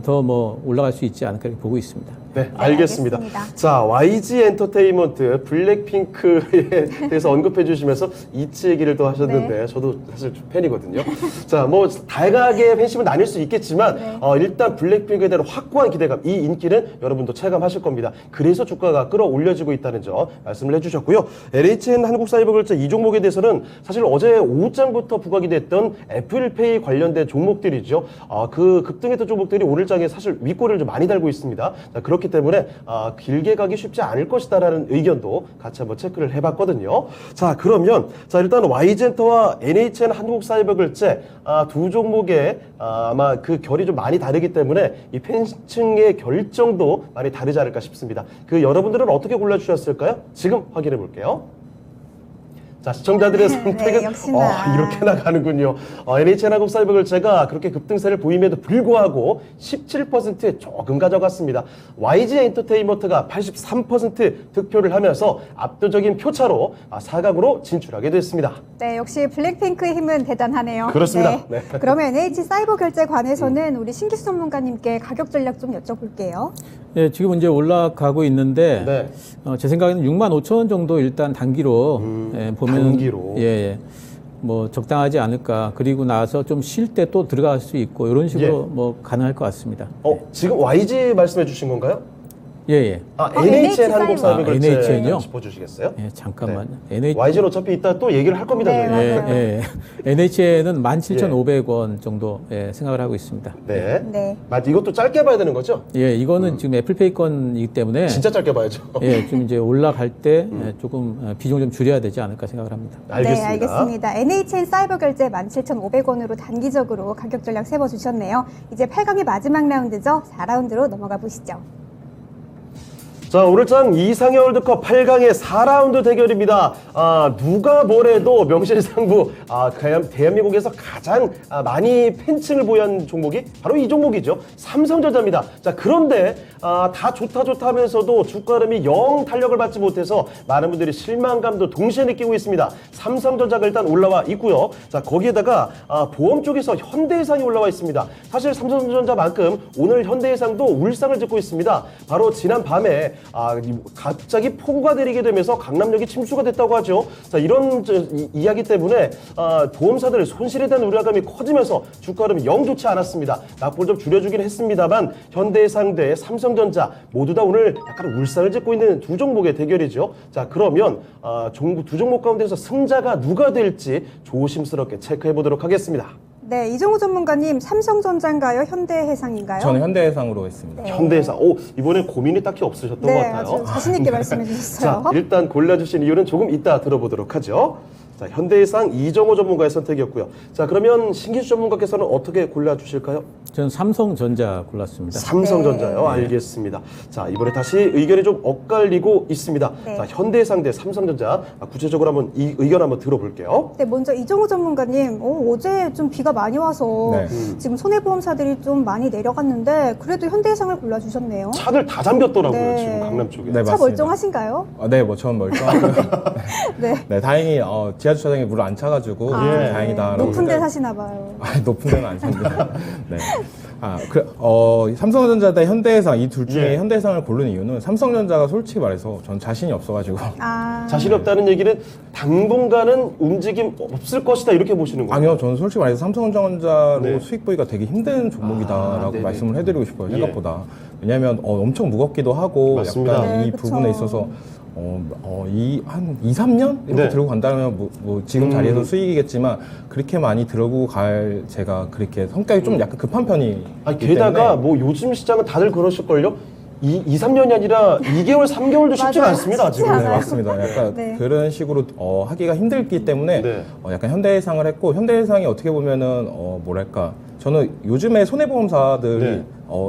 더 뭐 올라갈 수 있지 않을까 이렇게 보고 있습니다. 네, 알겠습니다. 알겠습니다. 자, YG 엔터테인먼트 블랙핑크에 대해서 언급해 주시면서 이치 얘기를 또 하셨는데 네. 저도 사실 좀 팬이거든요. 자, 뭐 다양하게 팬심은 나뉠 수 있겠지만 네. 일단 블랙핑크에 대한 확고한 기대감, 이 인기는 여러분도 체감하실 겁니다. 그래서 주가가 끌어올려지고 있다는 점 말씀을 해주셨고요. LHN 한국사이버글제 이 종목에 대해서는 사실 어제 오후장부터 부각이 됐던 애플페이 관련된 종목들이죠. 그 급등했던 종목들이 오늘장에 사실 윗골을 좀 많이 달고 있습니다. 자, 그렇기 때문에 길게 가기 쉽지 않을 것이다라는 의견도 같이 한번 체크를 해봤거든요. 자, 그러면 일단 YG엔터와 NHN 한국사이버글제 두 종목의 아마 그 결이 좀 많이 다르기 때문에 이 팬층의 결정도 많이 다르지 않을까 싶습니다. 그 여러분들은 어떻게 골라주셨을까요? 지금 확인해 볼게요. 자, 시청자들의 선택은 네, 역시나. 이렇게 나가는군요. NHN 한국사이버글제가 그렇게 급등세를 보임에도 불구하고 17%에 조금 가져갔습니다. YG 엔터테인먼트가 83% 득표를 하면서 압도적인 표차로 4강으로 진출하게 됐습니다. 네, 역시 블랙핑크의 힘은 대단하네요. 그렇습니다. 네. 네. 그러면 NH 사이버 결제 관해서는 우리 신기수 전문가님께 가격 전략 좀 여쭤볼게요. 예, 지금 이제 올라가고 있는데 네. 제 생각에는 65,000원 정도 일단 단기로 보면 단기로. 예, 뭐 적당하지 않을까. 그리고 나서 좀 쉴 때 또 들어갈 수 있고 이런 식으로 예. 뭐 가능할 것 같습니다. 지금 YG 말씀해 주신 건가요? 예, 예. NHN 한국 사이버. 사이버결제 NHN 요? 짚어주시겠어요? 예, 잠깐만요. YG는 어차피 이따 또 얘기를 할 겁니다. 네, 저희가. 맞아요. 예. NHN은 17,500원 정도 생각을 하고 있습니다. 네. 네. 맞, 이것도 짧게 봐야 되는 거죠? 예, 이거는 지금 애플페이 건이기 때문에 진짜 짧게 봐야죠. 예, 좀 이제 올라갈 때 조금 비중 좀 줄여야 되지 않을까 생각을 합니다. 알겠습니다. 네, 알겠습니다. NHN 사이버 결제 17,500원으로 단기적으로 가격 전략 세워주셨네요. 이제 8강의 마지막 라운드죠. 4라운드로 넘어가 보시죠. 자, 오늘 장 이상의 월드컵 8강의 4라운드 대결입니다. 누가 뭐래도 명실상부, 대한민국에서 가장 많이 팬층을 보유한 종목이 바로 이 종목이죠. 삼성전자입니다. 자, 그런데, 다 좋다 하면서도 주가 흐름이 영 탄력을 받지 못해서 많은 분들이 실망감도 동시에 느끼고 있습니다. 삼성전자가 일단 올라와 있고요. 자, 거기에다가, 보험 쪽에서 현대해상이 올라와 있습니다. 사실 삼성전자만큼 오늘 현대해상도 울상을 짓고 있습니다. 바로 지난 밤에 갑자기 폭우가 내리게 되면서 강남역이 침수가 됐다고 하죠. 자, 이런 이야기 때문에 보험사들 손실에 대한 우려감이 커지면서 주가 흐름이 영 좋지 않았습니다. 낙폭을 좀 줄여주긴 했습니다만 현대해상 대 삼성전자 모두 다 오늘 약간 울상을 짓고 있는 두 종목의 대결이죠. 자, 그러면 두 종목 가운데서 승자가 누가 될지 조심스럽게 체크해 보도록 하겠습니다. 네, 이정우 전문가님, 삼성전자인가요? 현대해상인가요? 저는 현대해상으로 했습니다. 현대해상, 이번에 고민이 딱히 없으셨던 것 네, 같아요. 아주 자신 있게 말씀해 주셨어요. 자, 일단 골라주신 이유는 조금 이따 들어보도록 하죠. 자, 현대해상 이정호 전문가의 선택이었고요. 자, 그러면 신기수 전문가께서는 어떻게 골라주실까요? 저는 삼성전자 골랐습니다. 삼성전자요. 알겠습니다. 자, 이번에 다시 의견이 좀 엇갈리고 있습니다. 네. 자, 현대해상 대 삼성전자. 구체적으로 한번 이 의견 한번 들어볼게요. 네, 먼저 이정우 전문가님, 어제 좀 비가 많이 와서 네. 지금 손해보험사들이 좀 많이 내려갔는데 그래도 현대해상을 골라주셨네요. 차들 다 잠겼더라고요, 네. 지금 강남 쪽에. 네, 차 맞습니다. 멀쩡하신가요? 네, 뭐 저는 멀쩡하고요. 네. 네, 다행히 지하 주차장에 물을 안 차가지고 다행이다라고. 높은 데 생각- 사시나 봐요. 높은 데는 안 삽니다. 네. 삼성전자 대 현대해상 이 둘 중에 예. 현대해상을 고른 이유는 삼성전자가 솔직히 말해서 전 자신이 없어가지고 자신이 없다는 얘기는 당분간은 움직임 없을 것이다 이렇게 보시는 거예요? 아니요, 저는 솔직히 말해서 삼성전자로 네. 수익 보기가 되게 힘든 종목이다라고 네네. 말씀을 해드리고 싶어요. 예. 생각보다. 왜냐하면 엄청 무겁기도 하고 맞습니다. 약간 네, 이 그쵸. 부분에 있어서 한 2, 3년 이렇게 네. 들고 간다면 뭐 지금 자리에서 수익이겠지만 그렇게 많이 들고 갈 제가 그렇게 성격이 좀 약간 급한 편이 게다가 뭐 요즘 시장은 다들 그러실걸요? 2, 3년이 아니라 2개월, 3개월도 쉽지가 맞아요. 않습니다, 쉽지 지금. 네, 않아요. 맞습니다. 약간 네. 그런 식으로 하기가 힘들기 때문에 네. 약간 현대해상을 했고 현대해상이 어떻게 보면은 뭐랄까 저는 요즘에 손해보험사들이 네.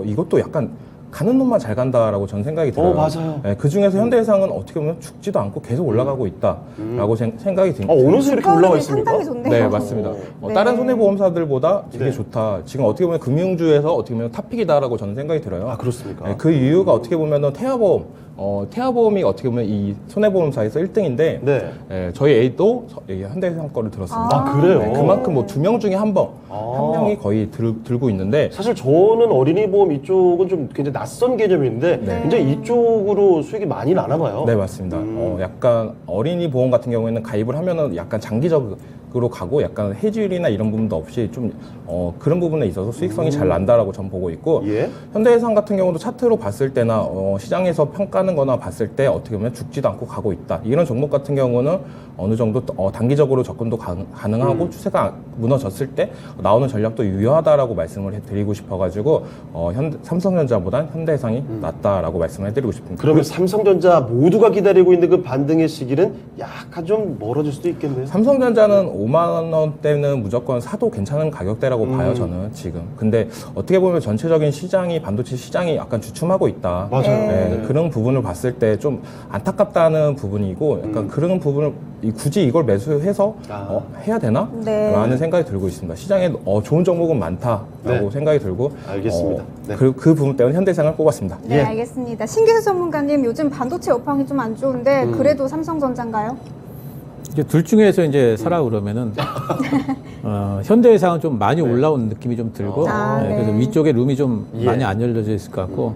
이것도 약간 가는 놈만 잘 간다라고 저는 생각이 들어요. 맞아요. 네, 그 중에서 현대해상은 어떻게 보면 죽지도 않고 계속 올라가고 있다라고 생각이 듭니다. 어느새 이렇게 올라와 주가율이 있습니까? 상당히 좋네요. 네, 맞습니다. 네. 다른 손해보험사들보다 되게 네. 좋다. 지금 어떻게 보면 금융주에서 어떻게 보면 탑픽이다라고 저는 생각이 들어요. 그렇습니까? 네, 그 이유가 어떻게 보면은 태아보험, 태아보험이 어떻게 보면 이 손해보험사에서 1등인데 네. 저희 A도 현대해상 거를 들었습니다. 그래요? 네, 그만큼 뭐 2명 중에 한 아. 명이 거의 들고 있는데 사실 저는 어린이 보험 이쪽은 좀 굉장히 낯선 개념인데 굉장히 이쪽으로 수익이 많이 나나 봐요. 네, 맞습니다. 약간 어린이 보험 같은 경우에는 가입을 하면은 약간 장기적으로 가고 약간 해지율이나 이런 부분도 없이 좀 그런 부분에 있어서 수익성이 잘 난다라고 전 보고 있고 예. 현대해상 같은 경우도 차트로 봤을 때나 시장에서 평가하는 거나 봤을 때 어떻게 보면 죽지도 않고 가고 있다. 이런 종목 같은 경우는 어느 정도 단기적으로 접근도 가능하고 추세가 무너졌을 때 나오는 전략도 유효하다라고 말씀을 드리고 싶어가지고 삼성전자보단 현대해상이 낫다라고 말씀을 해드리고 싶습니다. 그러면 삼성전자 모두가 기다리고 있는 그 반등의 시기는 약간 좀 멀어질 수도 있겠네요. 삼성전자는 5만 원대는 무조건 사도 괜찮은 가격대라고 봐요, 저는 지금. 근데 어떻게 보면 전체적인 시장이 반도체 시장이 약간 주춤하고 있다. 맞아요. 네, 그런 부분을 봤을 때 좀 안타깝다는 부분이고 약간 그런 부분을 굳이 이걸 매수해서 해야 되나? 네. 라는 생각이 들고 있습니다. 시장에 좋은 종목은 많다라고 네. 생각이 들고 알겠습니다. 네. 그 부분 때문에 현대해상을 뽑았습니다. 네, 예. 알겠습니다. 신기수 전문가님, 요즘 반도체 업황이 좀 안 좋은데 그래도 삼성전자인가요? 이제 둘 중에서 이제 사라 그러면은 현대해상은 좀 많이 올라온 느낌이 좀 들고 네. 그래서 위쪽에 룸이 좀 예. 많이 안 열려져 있을 것 같고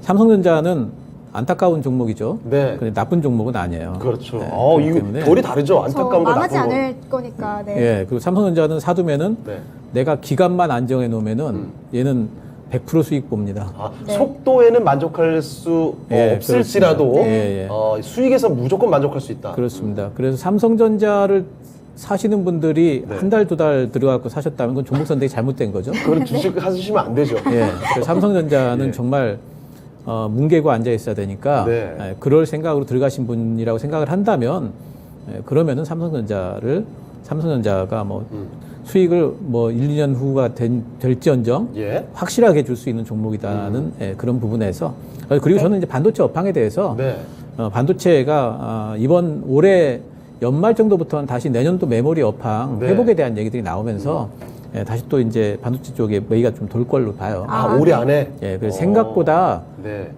삼성전자는 안타까운 종목이죠. 네. 근데 나쁜 종목은 아니에요. 그렇죠. 네, 이거 그렇기 때문에 결이 다르죠. 저 안타까운 거 망하지 나쁜 거. 않을 거니까. 네. 예, 그리고 삼성전자는 사두면은 네. 내가 기간만 안정해 놓으면은 얘는 100% 수익 봅니다. 네. 속도에는 만족할 수 예, 없을지라도 그렇습니다. 예, 예. 수익에서 무조건 만족할 수 있다. 그렇습니다. 그래서 삼성전자를 사시는 분들이 네. 한 달, 두 달 들어가고 사셨다면 그건 종목 선택이 잘못된 거죠. 그건 주식 하시면 안 되죠. 예. 그래서 삼성전자는 예. 정말 뭉개고 앉아 있어야 되니까 네. 그럴 생각으로 들어가신 분이라고 생각을 한다면 그러면은 삼성전자가 뭐 수익을 뭐 1, 2년 후가 될지언정 예. 확실하게 줄 수 있는 종목이다는 그런 부분에서 그리고 저는 이제 반도체 업황에 대해서 네. 반도체가 이번 올해 연말 정도부터는 다시 내년도 메모리 업황 네. 회복에 대한 얘기들이 나오면서 다시 또 이제 반도체 쪽에 매기가 좀 돌 걸로 봐요. 올해 안에? 예, 그래서 생각보다 네.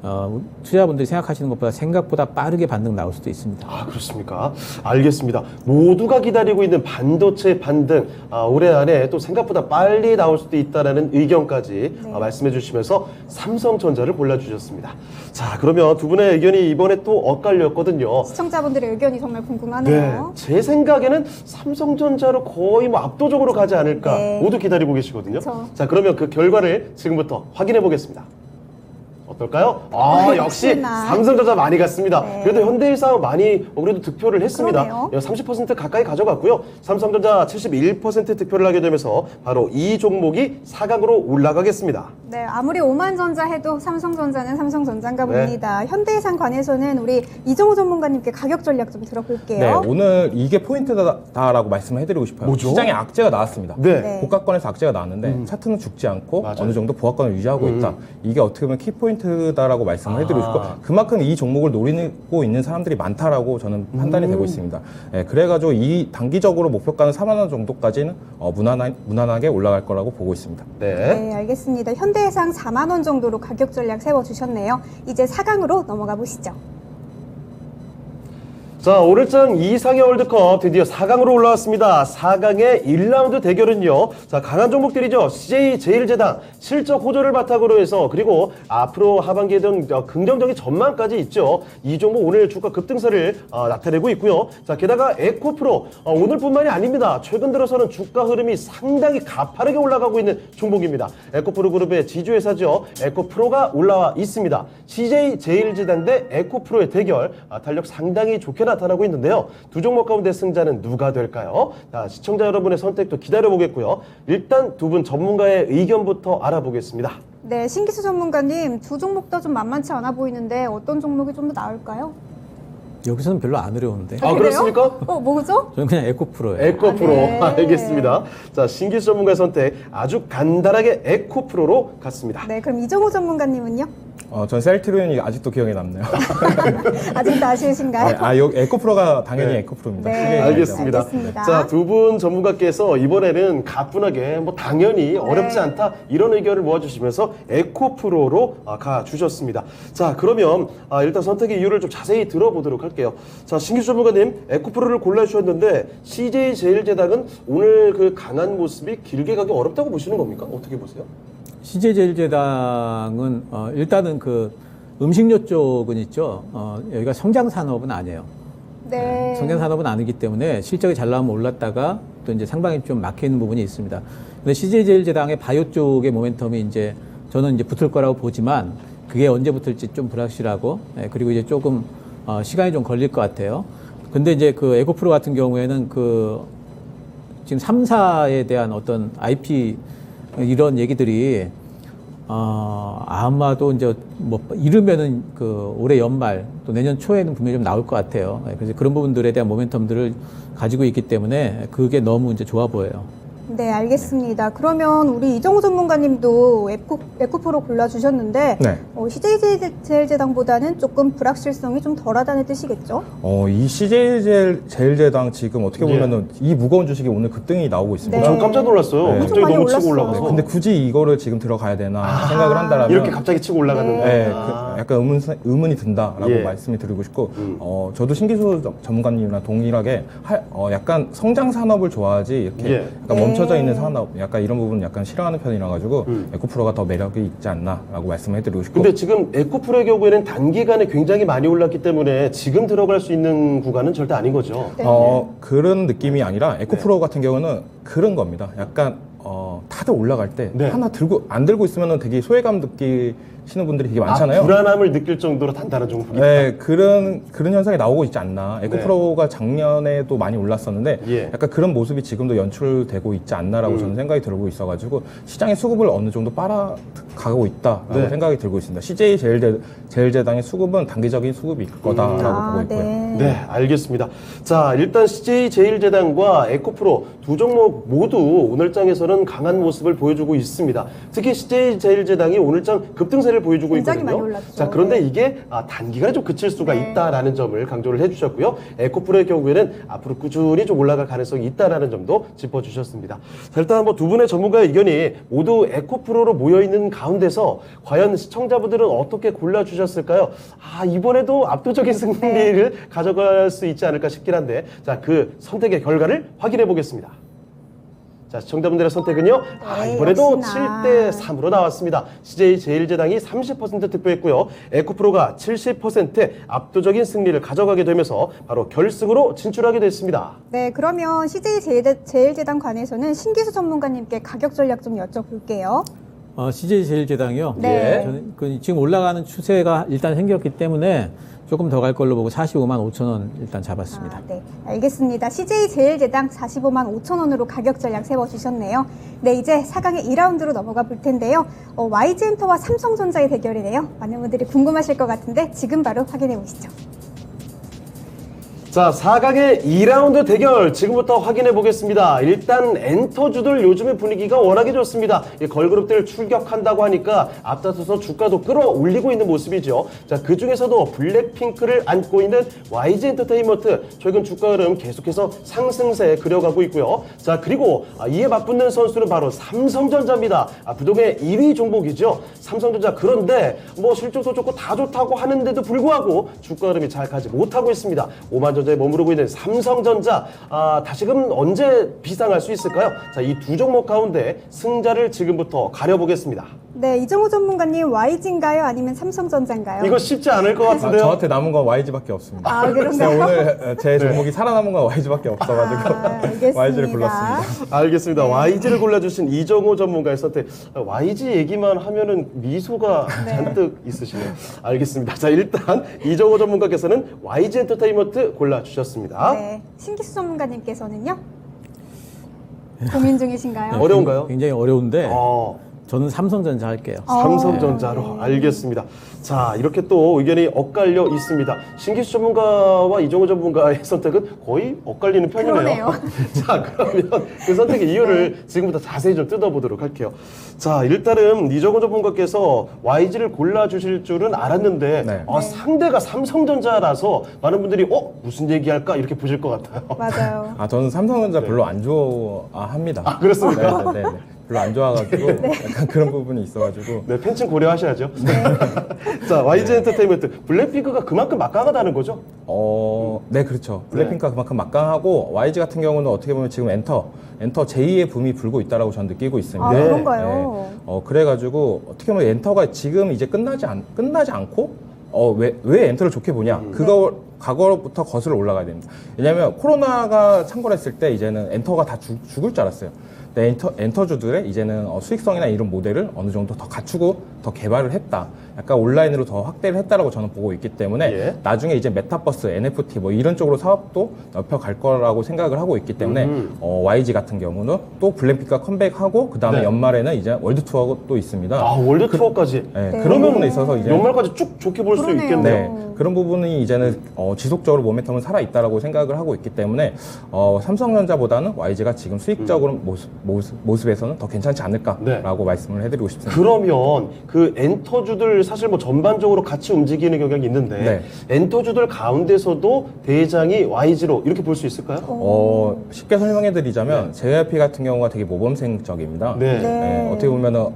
투자자분들이 생각하시는 것보다 생각보다 빠르게 반등 나올 수도 있습니다. 그렇습니까? 알겠습니다. 모두가 기다리고 있는 반도체 반등, 올해 안에 또 생각보다 빨리 나올 수도 있다는 의견까지 말씀해 주시면서 삼성전자를 골라주셨습니다. 자, 그러면 두 분의 의견이 이번에 또 엇갈렸거든요. 시청자분들의 의견이 정말 네, 궁금하네요. 제 생각에는 삼성전자로 거의 뭐 압도적으로 가지 않을까 네. 모두 기다리고 계시거든요. 그쵸. 자, 그러면 그 결과를 지금부터 확인해 보겠습니다. 어떨까요? 역시 역시나. 삼성전자 많이 갔습니다. 네. 그래도 현대해상 많이 그래도 득표를 했습니다. 그러네요. 30% 가까이 가져갔고요. 삼성전자 71% 득표를 하게 되면서 바로 이 종목이 4강으로 올라가겠습니다. 네, 아무리 오만전자 해도 삼성전자는 삼성전자인가 네. 봅니다. 현대해상 관해서는 우리 이정우 전문가님께 가격 전략 좀 네, 들어볼게요. 오늘 이게 포인트다라고 말씀을 해드리고 싶어요. 뭐죠? 시장에 악재가 나왔습니다. 네. 네. 고가권에서 악재가 나왔는데 차트는 죽지 않고 맞아요. 어느 정도 보합권을 유지하고 있다. 이게 어떻게 보면 키포인트다라고 말씀을 해드리고 싶고 그만큼 이 종목을 노리고 있는 사람들이 많다라고 저는 판단이 되고 있습니다. 네, 그래가지고 이 단기적으로 목표가는 4만 원 정도까지는 무난하게 올라갈 거라고 보고 있습니다. 네. 네, 알겠습니다. 현대해상 4만 원 정도로 가격 전략 세워주셨네요. 이제 4강으로 넘어가 보시죠. 자, 오늘장 이상의 월드컵 드디어 4강으로 올라왔습니다. 4강의 1라운드 대결은요. 자, 강한 종목들이죠. CJ 제일제당 실적 호조를 바탕으로 해서 그리고 앞으로 하반기에 대한 긍정적인 전망까지 있죠. 이 종목 오늘 주가 급등세를 나타내고 있고요. 자, 게다가 에코프로 오늘뿐만이 아닙니다. 최근 들어서는 주가 흐름이 상당히 가파르게 올라가고 있는 종목입니다. 에코프로 그룹의 지주회사죠. 에코프로가 올라와 있습니다. CJ 제일제당 대 에코프로의 대결 탄력 상당히 좋게 나타나고 있는데요. 두 종목 가운데 승자는 누가 될까요? 자, 시청자 여러분의 선택도 기다려보겠고요. 일단 두 분 전문가의 의견부터 알아보겠습니다. 네, 신기수 전문가님, 두 종목 다 좀 만만치 않아 보이는데 어떤 종목이 좀 더 나을까요? 여기서는 별로 안 어려운데. 그래요? 그렇습니까? 뭐죠? 저는 그냥 에코프로예요. 에코프로. 네. 알겠습니다. 자, 신기수 전문가의 선택 아주 간단하게 에코프로로 갔습니다. 네, 그럼 이정우 전문가님은요? 전 셀트리온이 아직도 기억에 남네요. 아직도 아쉬우신가요? 여기 에코프로가 당연히 네. 에코프로입니다. 네. 크게 알겠습니다. 알겠습니다. 자, 두 분 전문가께서 이번에는 가뿐하게 뭐 당연히 어렵지 않다 이런 의견을 모아주시면서 에코프로로 가주셨습니다. 자, 그러면 일단 선택의 이유를 좀 자세히 들어보도록 할게요. 자, 신기수 전문가님 에코프로를 골라주셨는데 CJ 제일제당은 오늘 그 강한 모습이 길게 가기 어렵다고 보시는 겁니까? 어떻게 보세요? CJ제일제당은 일단은 그 음식료 쪽은 있죠. 여기가 성장 산업은 아니에요. 네. 성장 산업은 아니기 때문에 실적이 잘 나오면 올랐다가 또 이제 상방이 좀 막혀 있는 부분이 있습니다. 근데 CJ제일제당의 바이오 쪽의 모멘텀이 이제 저는 이제 붙을 거라고 보지만 그게 언제 붙을지 좀 불확실하고 그리고 이제 조금 시간이 좀 걸릴 것 같아요. 근데 이제 그 에코프로 같은 경우에는 그 지금 3사에 대한 어떤 IP 이런 얘기들이 아마도 이제 뭐 이르면은 그 올해 연말 또 내년 초에는 분명히 좀 나올 것 같아요. 그래서 그런 부분들에 대한 모멘텀들을 가지고 있기 때문에 그게 너무 이제 좋아 보여요. 네, 알겠습니다. 그러면 우리 이정우 전문가님도 에코프로 골라주셨는데 네. CJ제일제당보다는 조금 불확실성이 좀 덜하다는 뜻이겠죠? 이 CJ 제일제당 지금 어떻게 보면은 이 무거운 주식이 오늘 급등이 나오고 있습니다. 네. 전 깜짝 놀랐어요. 네. 갑자기 엄청 많이 너무 치고 올랐어요. 올라가서. 근데 굳이 이거를 지금 들어가야 되나 생각을 한다라면 이렇게 갑자기 치고 올라갔는데. 네, 약간 의문이 든다라고 예. 말씀을 드리고 싶고, 저도 신기수 전문가님이랑 동일하게 약간 성장 산업을 좋아하지 이렇게 예. 약간 네. 멈춰져 있는 산업, 약간 이런 부분 약간 싫어하는 편이라 가지고 에코프로가 더 매력이 있지 않나라고 말씀해드리고 싶고. 근데 지금 에코프로의 경우에는 단기간에 굉장히 많이 올랐기 때문에 지금 들어갈 수 있는 구간은 절대 아닌 거죠. 네. 그런 느낌이 아니라 에코프로 같은 경우는 그런 겁니다. 약간 다들 올라갈 때 네. 하나 안 들고 있으면 되게 소외감 느끼시는 분들이 되게 많잖아요. 불안함을 느낄 정도로 단단한 종목이다. 네, 그런 현상이 나오고 있지 않나. 에코프로가 작년에도 많이 올랐었는데 예. 약간 그런 모습이 지금도 연출되고 있지 않나라고 저는 생각이 들고 있어가지고 시장의 수급을 어느 정도 빨아가고 있다라고 네. 생각이 들고 있습니다. CJ 제일제당의 수급은 단기적인 수급이 있을 거다라고 보고 있고요. 네, 알겠습니다. 자, 일단 CJ제일제당과 에코프로 두 종목 모두 오늘장에서는 강한 모습을 보여주고 있습니다. 특히 CJ제일제당이 오늘장 급등세를 보여주고 굉장히 있거든요. 많이 올랐죠. 자, 그런데 이게 단기간에 좀 그칠 수가 있다라는 점을 강조를 해주셨고요. 에코프로의 경우에는 앞으로 꾸준히 좀 올라갈 가능성이 있다라는 점도 짚어주셨습니다. 자, 일단 뭐 두 분의 전문가의 의견이 모두 에코프로로 모여있는 가운데서 과연 시청자분들은 어떻게 골라주셨을까요? 이번에도 압도적인 승리를 가져갈 수 있지 않을까 싶긴 한데, 자, 그 선택의 결과를 확인해 보겠습니다. 자, 시청자분들의 선택은요. 이번에도 역시나. 7대 3으로 나왔습니다. CJ제일제당이 30% 득표했고요. 에코프로가 70% 압도적인 승리를 가져가게 되면서 바로 결승으로 진출하게 됐습니다. 네, 그러면 CJ제일제당 관해서는 신기수 전문가님께 가격 전략 좀 여쭤볼게요. CJ제일제당이요. 네. 저는 지금 올라가는 추세가 일단 생겼기 때문에 조금 더 갈 걸로 보고 45만 5천 원 일단 잡았습니다. 네, 알겠습니다. CJ제일제당 45만 5천 원으로 가격 전략 세워주셨네요. 네, 이제 4강의 2라운드로 넘어가 볼 텐데요. YG엔터와 삼성전자의 대결이네요. 많은 분들이 궁금하실 것 같은데 지금 바로 확인해 보시죠. 자, 4강의 2라운드 대결 지금부터 확인해 보겠습니다. 일단 엔터주들 요즘의 분위기가 워낙에 좋습니다. 이 걸그룹들 출격한다고 하니까 앞다퉈서 주가도 끌어올리고 있는 모습이죠. 자, 그 중에서도 블랙핑크를 안고 있는 YG 엔터테인먼트 최근 주가 흐름 계속해서 상승세에 그려가고 있고요. 자, 그리고 이에 맞붙는 선수는 바로 삼성전자입니다. 부동의 2위 종목이죠. 삼성전자. 그런데 뭐 실적도 좋고 다 좋다고 하는데도 불구하고 주가 흐름이 잘 가지 못하고 있습니다. 오만전자에 머무르고 있는 삼성전자, 다시금 언제 비상할 수 있을까요? 자, 이 두 종목 가운데 승자를 지금부터 가려보겠습니다. 네, 이정우 전문가님 YG인가요? 아니면 삼성전자인가요? 이거 쉽지 않을 것 같은데요. 저한테 남은 건 YG밖에 없습니다. 그런가요? 제가 오늘 제 종목이 살아남은 건 YG밖에 없어가지고 알겠습니다. YG를 골랐습니다. 알겠습니다. YG를 골라주신 이정호 전문가의 선택. YG 얘기만 하면은 미소가 잔뜩 있으시네요. 알겠습니다. 자, 일단 이정호 전문가께서는 YG 엔터테인먼트 골라주셨습니다. 네, 신기수 전문가님께서는요? 고민 중이신가요? 어려운가요? 굉장히 어려운데 어. 저는 삼성전자 할게요. 삼성전자로 알겠습니다. 자, 이렇게 또 의견이 엇갈려 있습니다. 신기수 전문가와 이정호 전문가의 선택은 거의 엇갈리는 편이네요. 그러네요. 자, 그러면 그 선택의 이유를 지금부터 자세히 좀 뜯어보도록 할게요. 자, 일단은 이정호 전문가께서 YG를 골라주실 줄은 알았는데 네. 상대가 삼성전자라서 많은 분들이 무슨 얘기할까 이렇게 보실 것 같아요. 맞아요. 저는 삼성전자 별로 안 좋아합니다. 그렇습니까? 네. 별로 안 좋아가지고 약간 그런 부분이 있어가지고 네, 팬층 고려하셔야죠. 자, YG 엔터테인먼트 블랙핑크가 그만큼 막강하다는 거죠? 네, 그렇죠. 블랙핑크가 그만큼 막강하고 YG 같은 경우는 어떻게 보면 지금 엔터 제2의 붐이 불고 있다라고 저는 느끼고 있습니다. 그런가요? 그래가지고 어떻게 보면 엔터가 지금 이제 끝나지 않고 왜 엔터를 좋게 보냐? 그거 과거부터 거슬러 올라가야 됩니다. 왜냐하면 코로나가 창궐했을 때 이제는 엔터가 다 죽을 줄 알았어요. 근데 엔터주들의 이제는 수익성이나 이런 모델을 어느 정도 더 갖추고 더 개발을 했다. 약간 온라인으로 더 확대를 했다라고 저는 보고 있기 때문에 나중에 이제 메타버스, NFT 뭐 이런 쪽으로 사업도 넓혀갈 거라고 생각을 하고 있기 때문에 YG 같은 경우는 또 블랙핑크가 컴백하고 그 다음에 연말에는 이제 월드 투어가 또 있습니다. 월드 투어까지. 그런 부분에 있어서 이제 연말까지 쭉 좋게 볼 수 그러네요. 있겠네요. 그런 부분이 이제는 지속적으로 모멘텀은 살아 있다라고 생각을 하고 있기 때문에 삼성전자보다는 YG가 지금 수익적으로 모습에서는 더 괜찮지 않을까라고 말씀을 해드리고 싶습니다. 그러면 그 엔터주들 사실 뭐 전반적으로 같이 움직이는 경향이 있는데 엔터주들 가운데서도 대장이 YG로 이렇게 볼 수 있을까요? 쉽게 설명해드리자면 JYP 같은 경우가 되게 모범생적입니다. 어떻게 보면은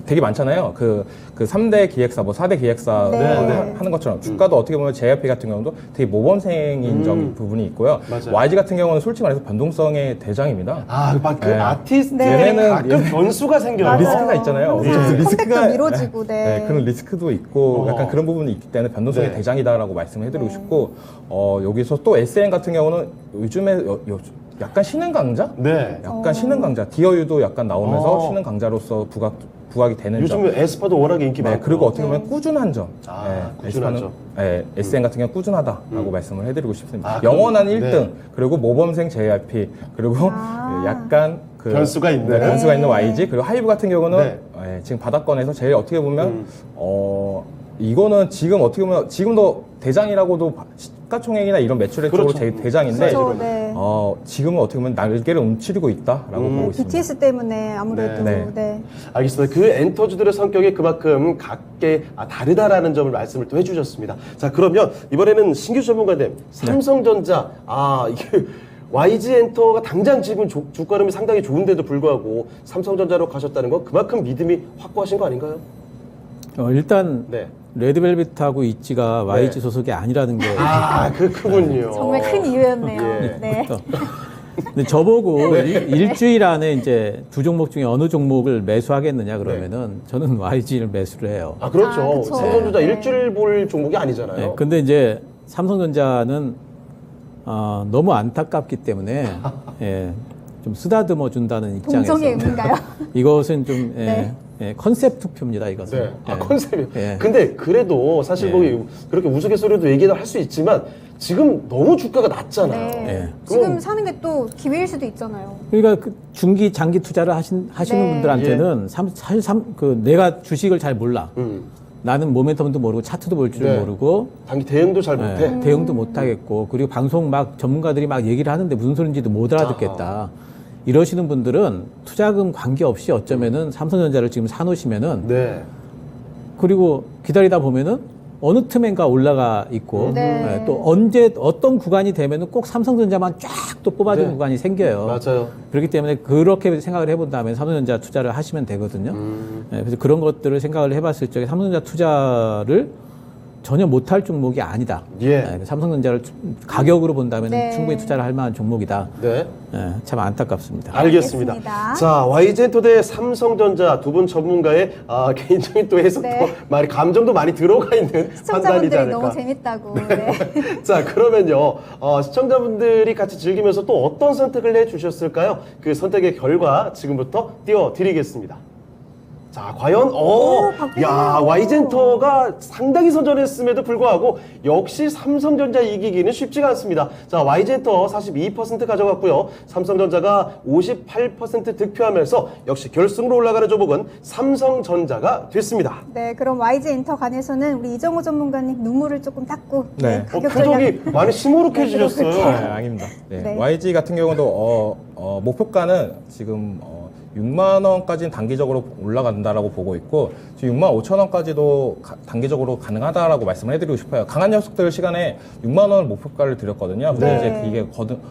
되게 많잖아요. 그 3대 기획사, 뭐 4대 기획사 하는 것처럼 주가도 어떻게 보면 JYP 같은 경우도 되게 모범생인 부분이 있고요. YG 같은 경우는 솔직히 말해서 변동성의 대장입니다. 그 아티스트들이 가끔 변수가 생겨요. 리스크가 있잖아요. 컴백도 미뤄지고, 그런 리스크도 있고 약간 그런 부분이 있기 때문에 변동성의 대장이다라고 말씀을 해드리고 싶고 여기서 또 SN 같은 경우는 요즘에 약간 신흥 강자? 네. 약간 신흥 강자. 디어유도 약간 나오면서 어. 신흥 강자로서 부각이 되는 점. 요즘 에스파도 워낙에 인기 네, 많고. 그리고 어떻게 보면 꾸준한 점. 꾸준한 점. SN 같은 경우는 꾸준하다라고 말씀을 해드리고 싶습니다. 아, 그럼, 영원한 1등, 네. 그리고 모범생 JRP, 그리고 약간 그 변수가 있는. 네, 변수가 있는 YG, 그리고 하이브 같은 경우는 네. 지금 바닥권에서 제일 어떻게 보면 이거는 지금 어떻게 보면 지금도 대장이라고도 시가총액이나 이런 매출액 쪽으로 그렇죠. 대장인데 그렇죠, 네. 지금은 어떻게 보면 날개를 움츠리고 있다라고 보고 있습니다. BTS 때문에 아무래도 네. 네. 알겠습니다. 그 엔터주들의 성격이 그만큼 각계 다르다라는 점을 말씀을 또 해주셨습니다. 자, 그러면 이번에는 신규 전문가님, 삼성전자, 이게 YG 엔터가 당장 지금 주가 흐름이 상당히 좋은데도 불구하고 삼성전자로 가셨다는 건 그만큼 믿음이 확고하신 거 아닌가요? 일단 네. 레드벨벳하고 있지가 YG 소속이 아니라는 게 그렇군요. 정말 큰 이유였네요. 예. 네. 근데 저보고 일주일 안에 이제 두 종목 중에 어느 종목을 매수하겠느냐 그러면은 저는 YG를 매수를 해요. 그렇죠. 그쵸. 삼성전자 네. 일주일 볼 종목이 아니잖아요. 네, 근데 이제 삼성전자는 너무 안타깝기 때문에 좀 쓰다듬어 준다는 입장에서 동정의 의미인가요? 이것은 좀 네. 컨셉 투표입니다. 이것은. 네. 컨셉이. 예. 근데 그래도 사실 뭐 그렇게 우스갯소리도 얘기를 할 수 있지만 지금 너무 주가가 낮잖아요. 네. 예. 지금 사는 게 또 기회일 수도 있잖아요. 그러니까 그 중기 장기 투자를 하시는 네. 분들한테는 사실 내가 주식을 잘 몰라. 나는 모멘텀도 모르고 차트도 볼 줄 네. 모르고 단기 대응도 잘 못해. 대응도 못 하겠고 그리고 방송 막 전문가들이 막 얘기를 하는데 무슨 소린지도 못 알아듣겠다. 이러시는 분들은 투자금 관계없이 어쩌면은 삼성전자를 지금 사놓으시면은 네. 그리고 기다리다 보면은 어느 틈엔가 올라가 있고 네. 또 언제 어떤 구간이 되면은 꼭 삼성전자만 쫙 또 뽑아주는 네. 구간이 생겨요. 맞아요. 그렇기 때문에 그렇게 생각을 해본 다음에 삼성전자 투자를 하시면 되거든요. 그래서 그런 것들을 생각을 해봤을 적에 삼성전자 투자를 전혀 못할 종목이 아니다. 예. 삼성전자를 가격으로 본다면 네. 충분히 투자를 할 만한 종목이다. 네. 참 안타깝습니다. 알겠습니다. 알겠습니다. 자, YG엔터 대 삼성전자 두 분 전문가의 개인적인 또 해석도 네. 많이 감정도 많이 들어가 있는 판단이지 시청자분들이 않을까. 너무 재밌다고. 네. 자, 그러면요. 시청자분들이 같이 즐기면서 또 어떤 선택을 해주셨을까요? 그 선택의 결과 지금부터 띄워드리겠습니다. 자, 과연 바뀌네요. YG엔터가 상당히 선전했음에도 불구하고 역시 삼성전자 이기기는 쉽지가 않습니다. 자, YG엔터 42% 가져갔고요. 삼성전자가 58% 득표하면서 역시 결승으로 올라가는 종목은 삼성전자가 됐습니다. 네, 그럼 YG 엔터 간에서는 우리 이정호 전문가님 눈물을 조금 닦고 네. 가격 표정이 많이 시무룩해지셨어요. 아닙니다. 네. 네. YG 같은 경우도 목표가는 지금 6만 원까지는 단기적으로 올라간다라고 보고 있고 지금 6만 5천 원까지도 단기적으로 가능하다라고 말씀을 해드리고 싶어요. 강한 녀석들 시간에 6만 원 목표가를 드렸거든요. 근데 네. 이제 이게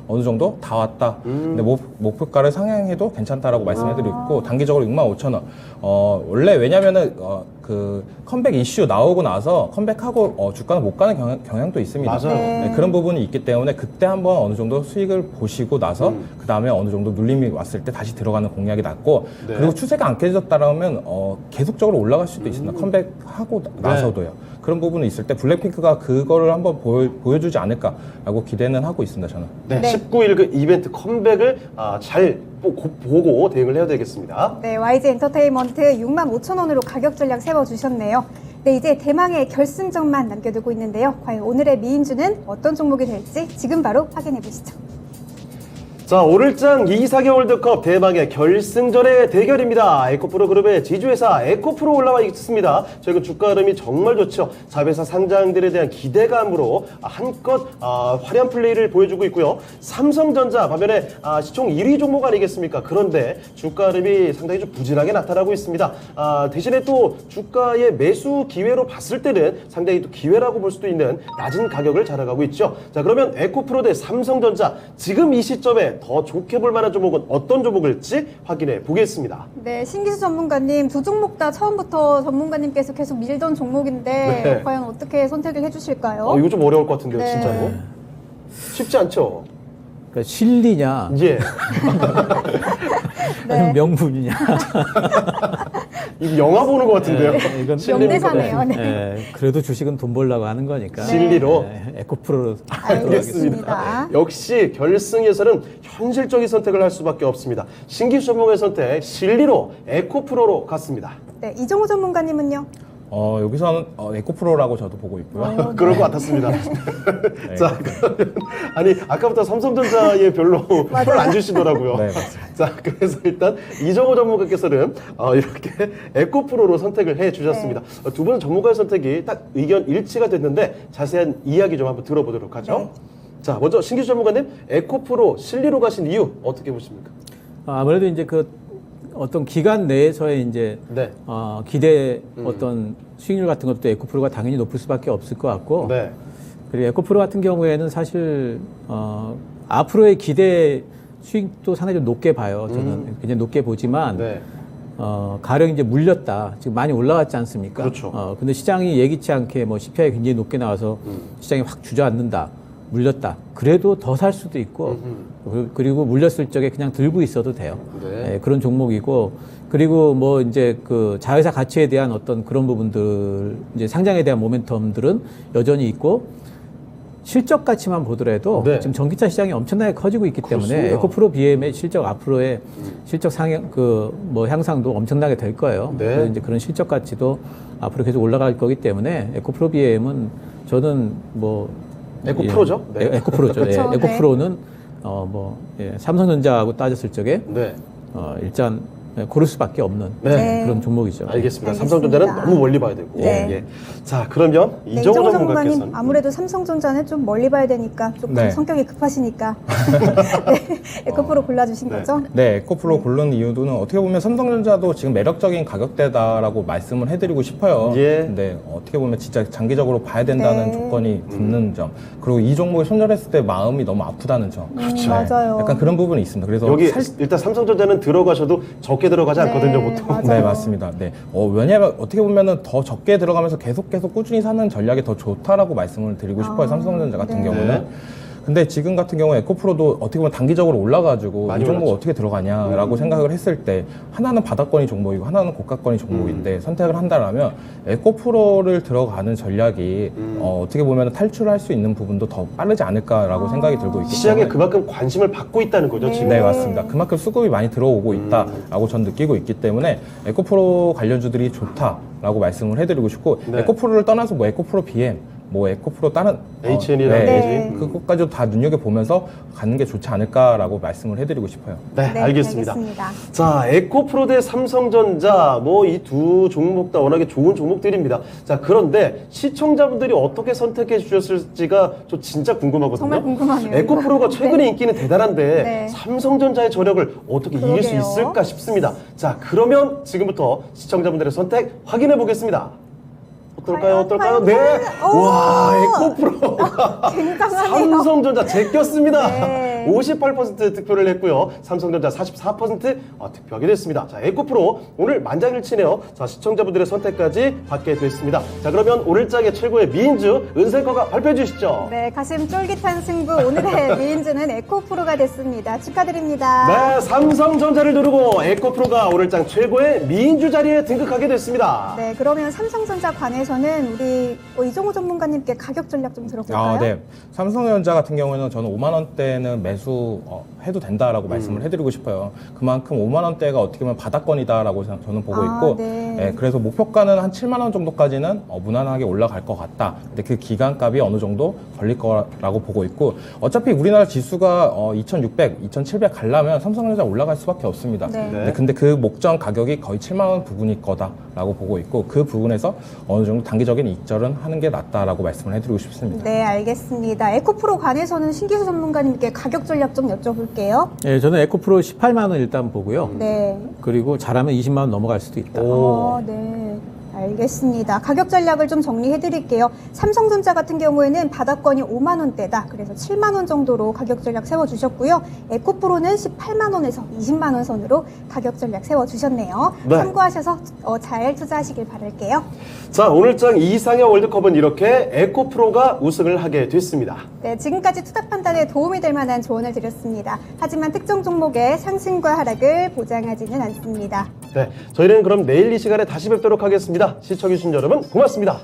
어느 정도 다 왔다. 근데 목표가를 상향해도 괜찮다라고 말씀해드리고 있고 단기적으로 6만 5천 원. 원래 왜냐면은 그 컴백 이슈 나오고 나서 컴백하고 주가는 못 가는 경향도 있습니다. 맞아요. 네, 그런 부분이 있기 때문에 그때 한번 어느 정도 수익을 보시고 나서 그 다음에 어느 정도 눌림이 왔을 때 다시 들어가는 공략이 낫고 네. 그리고 추세가 안 깨졌다라면 계속적으로 올라갈 수도 있습니다. 컴백하고 나서도요. 그런 부분이 있을 때 블랙핑크가 그거를 한번 보여주지 않을까라고 기대는 하고 있습니다. 저는. 네, 네. 19일 그 이벤트 컴백을 잘 보고 대응을 해야 되겠습니다. 네, YG 엔터테인먼트 6만 5천 원으로 가격 전략 세워주셨네요. 네, 이제 대망의 결승전만 남겨두고 있는데요. 과연 오늘의 미인주는 어떤 종목이 될지 지금 바로 확인해 보시죠. 자, 오늘장 2사계 월드컵 대망의 결승전의 대결입니다. 에코프로 그룹의 지주회사 에코프로 올라와 있습니다. 최근 주가 흐름이 정말 좋죠. 자회사 상장들에 대한 기대감으로 한껏 화려한 플레이를 보여주고 있고요. 삼성전자 반면에 시총 1위 종목 아니겠습니까? 그런데 주가 흐름이 상당히 좀 부진하게 나타나고 있습니다. 대신에 또 주가의 매수 기회로 봤을 때는 상당히 또 기회라고 볼 수도 있는 낮은 가격을 자랑하고 있죠. 자, 그러면 에코프로 대 삼성전자 지금 이 시점에 더 좋게 볼 만한 종목은 어떤 종목일지 확인해 보겠습니다. 네, 신기수 전문가님 두 종목 다 처음부터 전문가님께서 계속 밀던 종목인데 네. 과연 어떻게 선택을 해주실까요? 이거 좀 어려울 것 같은데요, 네. 진짜로. 쉽지 않죠? 그러니까 실리냐 예. 네. 아니면 명분이냐 이 영화 보는 것 같은데요. 이건 명대사네요. 네. 그래도 주식은 돈 벌려고 하는 거니까. 진리로. 에코프로로 알겠습니다. 역시 결승에서는 현실적인 선택을 할 수밖에 없습니다. 신기수 전문가의 선택, 실리로 에코프로로 갔습니다. 네, 이정우 전문가님은요? 여기서는 에코프로라고 저도 보고 있고요. 그럴 것 같았습니다. 자, 그러면, 아니, 아까부터 삼성전자에 별로 표를 안 주시더라고요. 네, 맞습니다. 자, 그래서 일단 이정호 전문가께서는 이렇게 에코프로로 선택을 해 주셨습니다. 두 분은 전문가의 선택이 딱 의견 일치가 됐는데 자세한 이야기 좀 한번 들어보도록 하죠. 네. 자, 먼저 신기수 전문가님, 에코프로 실리로 가신 이유 어떻게 보십니까? 아무래도 이제 그 어떤 기간 내에서의 이제 네. 기대 어떤 수익률 같은 것도 에코프로가 당연히 높을 수밖에 없을 것 같고 네. 그리고 에코프로 같은 경우에는 사실 앞으로의 기대 수익도 상당히 좀 높게 봐요. 저는 굉장히 높게 보지만 네. 가령 이제 물렸다. 지금 많이 올라갔지 않습니까? 그렇죠. 근데 시장이 예기치 않게 뭐 CPI 가 굉장히 높게 나와서 시장이 확 주저앉는다. 물렸다. 그래도 더 살 수도 있고 그리고 물렸을 적에 그냥 들고 있어도 돼요. 네. 그런 종목이고 그리고 뭐 이제 그 자회사 가치에 대한 어떤 그런 부분들 이제 상장에 대한 모멘텀들은 여전히 있고 실적 가치만 보더라도 네. 지금 전기차 시장이 엄청나게 커지고 있기 때문에 그렇습니다. 에코프로 BM의 실적 앞으로의 실적 상향 그 뭐 향상도 엄청나게 될 거예요. 네. 그래서 이제 그런 실적 가치도 앞으로 계속 올라갈 거기 때문에 에코프로 BM은 저는 뭐 에코프로죠? 예, 네. 에코프로죠. 예, 그렇죠. 네. 에코프로는 삼성전자하고 따졌을 적에 네. 일단 고를 수밖에 없는 네. 그런 종목이죠. 알겠습니다. 알겠습니다. 삼성전자는 너무 멀리 봐야 되고. 네. 예. 자, 그러면 네, 이정호 이정우 전문가께서는 전문가님 아무래도 삼성전자는 좀 멀리 봐야 되니까 조금 네. 성격이 급하시니까 네, 에코프로 골라주신 네. 거죠? 네, 에코프로 고른 이유는 어떻게 보면 삼성전자도 지금 매력적인 가격대다라고 말씀을 해드리고 싶어요. 예. 근데 어떻게 보면 진짜 장기적으로 봐야 된다는 네. 조건이 붙는 점, 그리고 이 종목에 손절했을 때 마음이 너무 아프다는 점. 그렇죠. 맞아요. 약간 그런 부분이 있습니다. 그래서 여기 일단 삼성전자는 들어가셔도 적게 들어가지 네, 않거든요, 보통. 맞아요. 네, 맞습니다. 네. 왜냐하면 어떻게 보면은 더 적게 들어가면서 계속 꾸준히 사는 전략이 더 좋다라고 말씀을 드리고 싶어요. 삼성전자 같은 네. 경우는. 근데 지금 같은 경우 에코프로도 어떻게 보면 단기적으로 올라가지고 많이 이 종목 올랐죠. 어떻게 들어가냐라고 생각을 했을 때 하나는 바닥권이 종목이고 하나는 고가권이 종목인데 선택을 한다라면 에코프로를 들어가는 전략이 어떻게 보면 탈출할 수 있는 부분도 더 빠르지 않을까라고 생각이 들고 있기 시장에 때문에 그만큼 관심을 받고 있다는 거죠, 지금. 네, 맞습니다. 그만큼 수급이 많이 들어오고 있다라고 전 느끼고 있기 때문에 에코프로 관련주들이 좋다라고 말씀을 해드리고 싶고 네. 에코프로를 떠나서 뭐 에코프로 BM, 뭐 에코프로 다른 HN이라든지. 네. 그것까지도 다 눈여겨보면서 가는 게 좋지 않을까라고 말씀을 해드리고 싶어요. 네, 네, 알겠습니다. 알겠습니다. 자, 에코프로 대 삼성전자, 뭐 이 두 종목 다 워낙에 좋은 종목들입니다. 자, 그런데 시청자분들이 어떻게 선택해 주셨을지가 저 진짜 궁금하거든요. 정말 궁금하네요. 에코프로가 최근에 인기는 대단한데 네. 삼성전자의 저력을 어떻게 이길 수 그러게요. 있을까 싶습니다. 자, 그러면 지금부터 시청자분들의 선택 확인해 보겠습니다. 어떨까요? 과연, 어떨까요? 과연, 네. 과연? 와, 에코프로가 굉장하네요. 삼성전자 제꼈습니다. 네. 58% 득표를 했고요. 삼성전자 44% 득표하게 됐습니다. 자, 에코프로 오늘 만장일치네요. 자, 시청자분들의 선택까지 받게 됐습니다. 자, 그러면 오늘 장의 최고의 미인주 은생커가 발표해 주시죠. 네, 가슴 쫄깃한 승부 오늘의 미인주는 에코프로가 됐습니다. 축하드립니다. 네, 삼성전자를 누르고 에코프로가 오늘 장 최고의 미인주 자리에 등극하게 됐습니다. 네, 그러면 삼성전자 관해서는 우리 이정호 전문가님께 가격 전략 좀 들어볼까요? 네. 삼성전자 같은 경우에는 저는 5만 원대는 매수 해도 된다라고 말씀을 해드리고 싶어요. 그만큼 5만 원대가 어떻게 보면 바닥권이다라고 저는 보고 있고, 네. 그래서 목표가는 한 7만 원 정도까지는 무난하게 올라갈 것 같다. 근데 그 기간값이 어느 정도 걸릴 거라고 보고 있고, 어차피 우리나라 지수가 2,600, 2,700 가려면 삼성전자 올라갈 수밖에 없습니다. 네. 근데 그 목전 가격이 거의 7만 원 부분일 거다라고 보고 있고, 그 부분에서 어느 정도 단기적인 익절은 하는 게 낫다라고 말씀을 해드리고 싶습니다. 네, 알겠습니다. 에코프로 관해서는 신기수 전문가님께 가격 전략 좀 여쭤볼게요. 예, 저는 에코프로 18만 원 일단 보고요. 네. 그리고 잘하면 20만 원 넘어갈 수도 있다. 오. 네. 알겠습니다. 가격 전략을 좀 정리해 드릴게요. 삼성전자 같은 경우에는 바닥권이 5만 원대다. 그래서 7만 원 정도로 가격 전략 세워주셨고요. 에코프로는 18만 원에서 20만 원 선으로 가격 전략 세워주셨네요. 네. 참고하셔서 잘 투자하시길 바랄게요. 자, 오늘장 이상의 월드컵은 이렇게 에코프로가 우승을 하게 됐습니다. 네, 지금까지 투자 판단에 도움이 될 만한 조언을 드렸습니다. 하지만 특정 종목의 상승과 하락을 보장하지는 않습니다. 네, 저희는 그럼 내일 이 시간에 다시 뵙도록 하겠습니다. 시청해주신 여러분 고맙습니다.